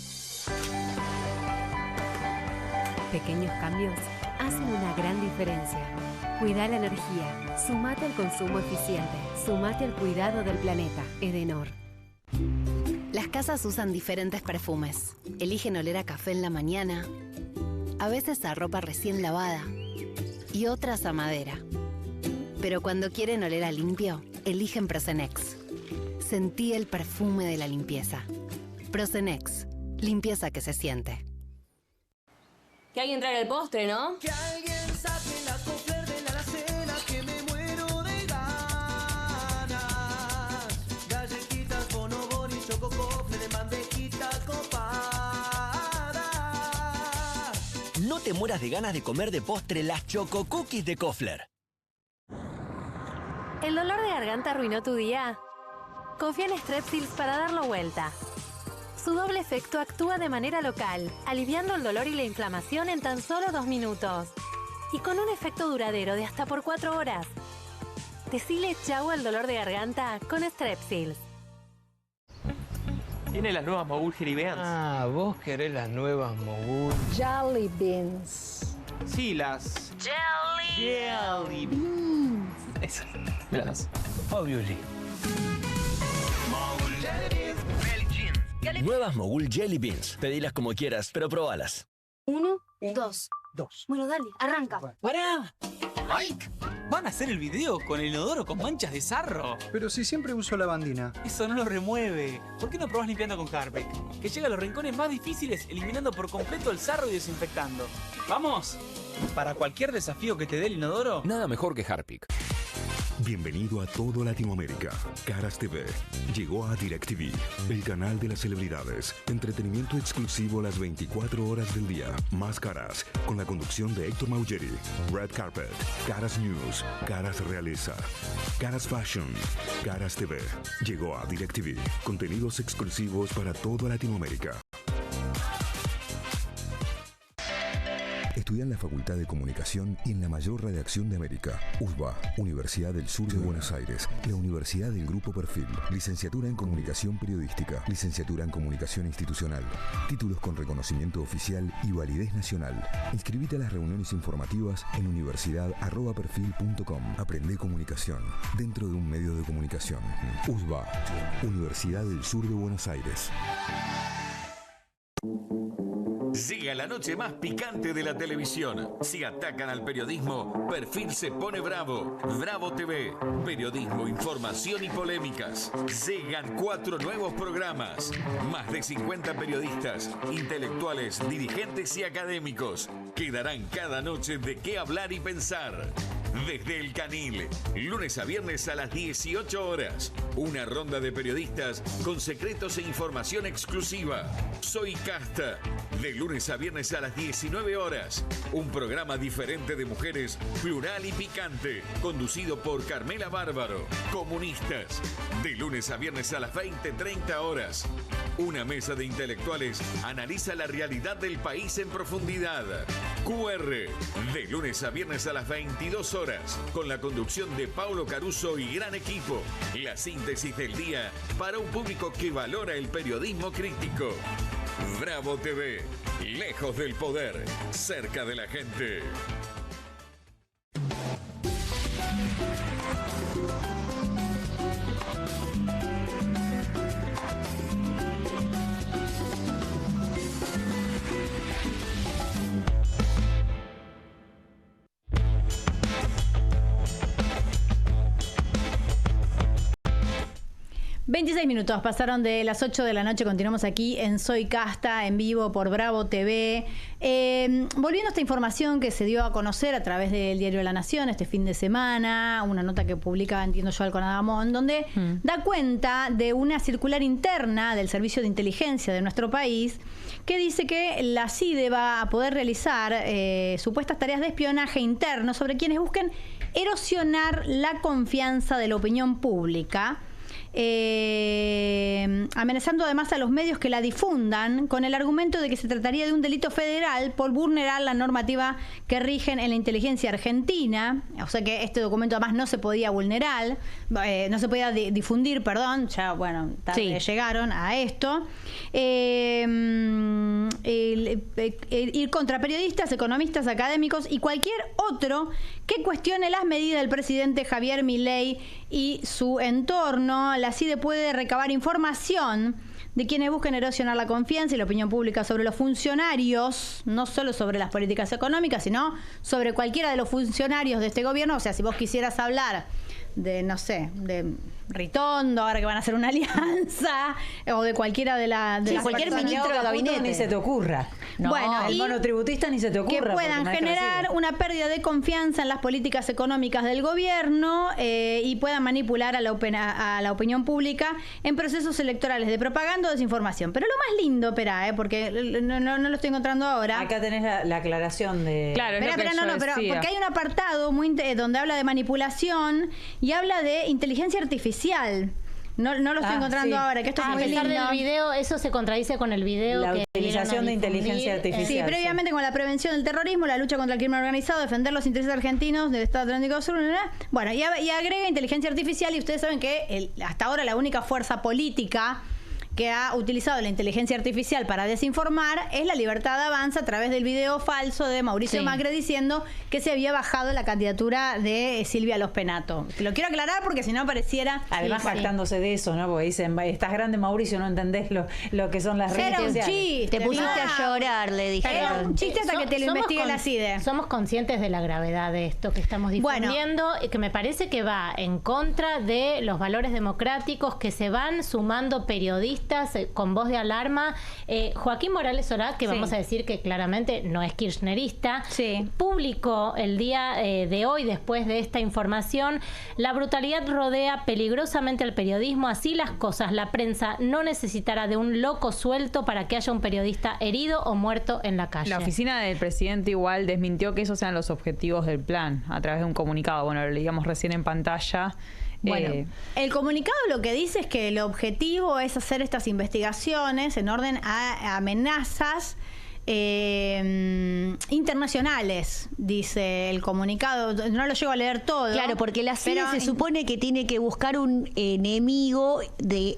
Pequeños cambios hacen una gran diferencia. Cuida la energía. Sumate al consumo eficiente. Sumate al cuidado del planeta. Edenor. Las casas usan diferentes perfumes. Eligen oler a café en la mañana, a veces a ropa recién lavada y otras a madera. Pero cuando quieren oler a limpio, eligen Prosenex. Sentí el perfume de la limpieza. Prosenex, limpieza que se siente. Que alguien traiga el postre, ¿no? Que alguien saque la Kofler de la alacena, que me muero de ganas. Galletitas, bonobón y choco Kofler de bandejita copada. No te mueras de ganas de comer de postre las Choco Cookies de Kofler. ¿El dolor de garganta arruinó tu día? Confía en Strepsils para darlo vuelta. Su doble efecto actúa de manera local, aliviando el dolor y la inflamación en tan solo 2 minutos. y con un efecto duradero de hasta por 4 horas. Decile chau al dolor de garganta con Strepsils. Tiene las nuevas Mogul Jelly Beans. Ah, vos querés las nuevas Mogul. Jelly Beans. Sí, las... Jelly Beans. Esas. Me las das. Obviously. Nuevas Mogul Jelly Beans. Pedilas como quieras, pero probalas. 1, 2. Bueno, dale, arranca. ¡Pará! ¡Mike! ¿Van a hacer el video con el inodoro con manchas de sarro? Pero si siempre uso lavandina. Eso no lo remueve. ¿Por qué no probás limpiando con Harpic? Que llega a los rincones más difíciles, eliminando por completo el sarro y desinfectando. ¡Vamos! Para cualquier desafío que te dé el inodoro... Nada mejor que Harpic. Bienvenido a todo Latinoamérica. Caras TV llegó a DirecTV, el canal de las celebridades. Entretenimiento exclusivo las 24 horas del día. Más Caras, con la conducción de Héctor Maugeri. Red Carpet, Caras News, Caras Realeza, Caras Fashion, Caras TV. Llegó a DirecTV. Contenidos exclusivos para toda Latinoamérica. Estudia en la Facultad de Comunicación y en la mayor redacción de América. USBA, Universidad del Sur de Buenos Aires. La Universidad del Grupo Perfil. Licenciatura en Comunicación Periodística. Licenciatura en Comunicación Institucional. Títulos con reconocimiento oficial y validez nacional. Inscribite a las reuniones informativas en universidad@perfil.com. Aprende comunicación dentro de un medio de comunicación. USBA, Universidad del Sur de Buenos Aires. Llega la noche más picante de la televisión. Si atacan al periodismo, Perfil se pone bravo. Bravo TV. Periodismo, información y polémicas. Llegan 4 nuevos programas. Más de 50 periodistas, intelectuales, dirigentes y académicos que darán cada noche de qué hablar y pensar. Desde El Canil, lunes a viernes a las 18 horas. Una ronda de periodistas con secretos e información exclusiva. Soy Casta. De lunes a viernes a las 19 horas. Un programa diferente de mujeres, plural y picante. Conducido por Carmela Bárbaro. Comunistas. De lunes a viernes a las 20:30 horas. Una mesa de intelectuales analiza la realidad del país en profundidad. QR. De lunes a viernes a las 22 horas. Con la conducción de Paulo Caruso y gran equipo. La síntesis del día para un público que valora el periodismo crítico. Bravo TV. Lejos del poder. Cerca de la gente. ...26 pasaron de las 8 de la noche... ...continuamos aquí en Soy Casta... ...en vivo por Bravo TV... volviendo a esta información que se dio a conocer... ...a través del diario La Nación... ...este fin de semana... ...una nota que publica, entiendo yo, Alconadamón... ...donde da cuenta de una circular interna... ...del Servicio de Inteligencia de nuestro país... ...que dice que la CIDE va a poder realizar... ...supuestas tareas de espionaje interno... ...sobre quienes busquen erosionar la confianza de la opinión pública... amenazando además a los medios que la difundan con el argumento de que se trataría de un delito federal por vulnerar la normativa que rigen en la inteligencia argentina. O sea que este documento además no se podía vulnerar, no se podía difundir, perdón, ya bueno, tarde llegaron a esto. Ir contra periodistas, economistas, académicos y cualquier otro que cuestione las medidas del presidente Javier Milei y su entorno. La CIDE puede recabar información de quienes busquen erosionar la confianza y la opinión pública sobre los funcionarios, no solo sobre las políticas económicas, sino sobre cualquiera de los funcionarios de este gobierno. O sea, si vos quisieras hablar de, no sé, de Ritondo, ahora que van a hacer una alianza, o de cualquiera de cualquier ministro de gabinete. Ni se te ocurra. No, bueno, el monotributista ni se te ocurra. Que puedan generar una pérdida de confianza en las políticas económicas del gobierno y puedan manipular a la opinión pública en procesos electorales de propaganda o desinformación. Pero lo más lindo, porque no lo estoy encontrando ahora. Acá tenés la aclaración de... Claro, pero porque hay un apartado donde habla de manipulación y habla de inteligencia artificial. No lo estoy encontrando ahora, que esto es a muy pesar lindo. del video, eso se contradice con el video La que utilización de inteligencia artificial. Sí, previamente con la prevención del terrorismo, la lucha contra el crimen organizado, defender los intereses argentinos del Estado Atlántico Sur, bueno, y agrega inteligencia artificial, y ustedes saben que hasta ahora la única fuerza política que ha utilizado la inteligencia artificial para desinformar es La Libertad Avanza, a través del video falso de Mauricio Macri diciendo que se había bajado la candidatura de Silvia Los Penato. Lo quiero aclarar porque si no pareciera... Además jactándose de eso, ¿no? Porque dicen, estás grande, Mauricio, no entendés lo que son las redes Era un sociales. chiste. Te pusiste a llorar, le dije. Era un chiste hasta que te lo investigue la CIDE. Somos conscientes de la gravedad de esto que estamos difundiendo, y que me parece que va en contra de los valores democráticos, que se van sumando periodistas con voz de alarma. Joaquín Morales Solá, que vamos a decir que claramente no es kirchnerista, publicó el día de hoy, después de esta información: la brutalidad rodea peligrosamente al periodismo, así las cosas, la prensa no necesitará de un loco suelto para que haya un periodista herido o muerto en la calle. La oficina del presidente igual desmintió que esos sean los objetivos del plan a través de un comunicado. Bueno, lo leíamos recién en pantalla. Bueno, el comunicado lo que dice es que el objetivo es hacer estas investigaciones en orden a amenazas internacionales, dice el comunicado. No lo llego a leer todo. Claro, porque la CIDE se supone que tiene que buscar un enemigo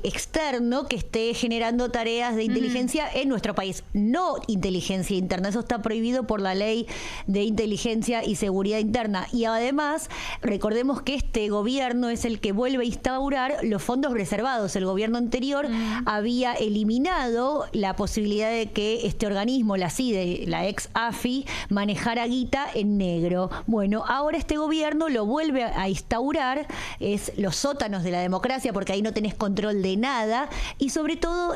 externo que esté generando tareas de inteligencia en nuestro país, no inteligencia interna. Eso está prohibido por la Ley de Inteligencia y Seguridad Interna. Y además, recordemos que este gobierno es el que vuelve a instaurar los fondos reservados. El gobierno anterior había eliminado la posibilidad de que este organismo, la CIDE, la ex AFI, manejara guita en negro. Bueno, ahora este gobierno lo vuelve a instaurar, es los sótanos de la democracia, porque ahí no tenés control de nada, y sobre todo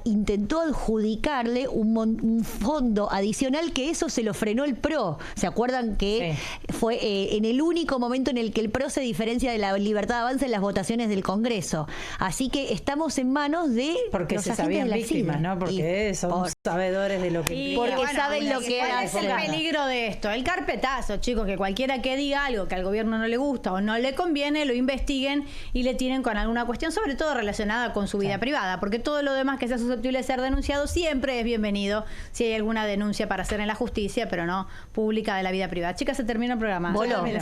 intentó adjudicarle un fondo adicional, que eso se lo frenó el PRO. ¿Se acuerdan que fue en el único momento en el que el PRO se diferencia de la Libertad Avanza en las votaciones del Congreso? Así que estamos en manos de porque se sabían víctimas, ¿no? Porque son sabedores de lo que implica. Porque saben lo que ¿cuál es el peligro de esto? El carpetazo, chicos, que cualquiera que diga algo que al gobierno no le gusta o no le conviene, lo investiguen y le tiren con alguna cuestión, sobre todo relacionada con su vida privada, porque todo lo demás que sea susceptible de ser denunciado siempre es bienvenido si hay alguna denuncia para hacer en la justicia, pero no pública, de la vida privada. Chicas, se terminó el programa.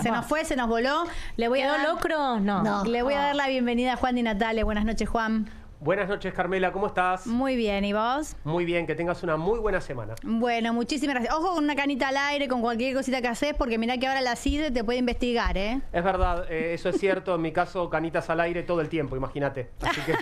Se nos fue, se nos voló. Le voy a dar locro? No. Le voy a dar la bienvenida a Juan Di Natale. Buenas noches, Juan. Buenas noches, Carmela, ¿cómo estás? Muy bien, ¿y vos? Muy bien, que tengas una muy buena semana. Bueno, muchísimas gracias. Ojo con una canita al aire, con cualquier cosita que haces, porque mirá que ahora la CIDE te puede investigar, ¿eh? Es verdad, eso es cierto. En mi caso, canitas al aire todo el tiempo, imagínate. Así que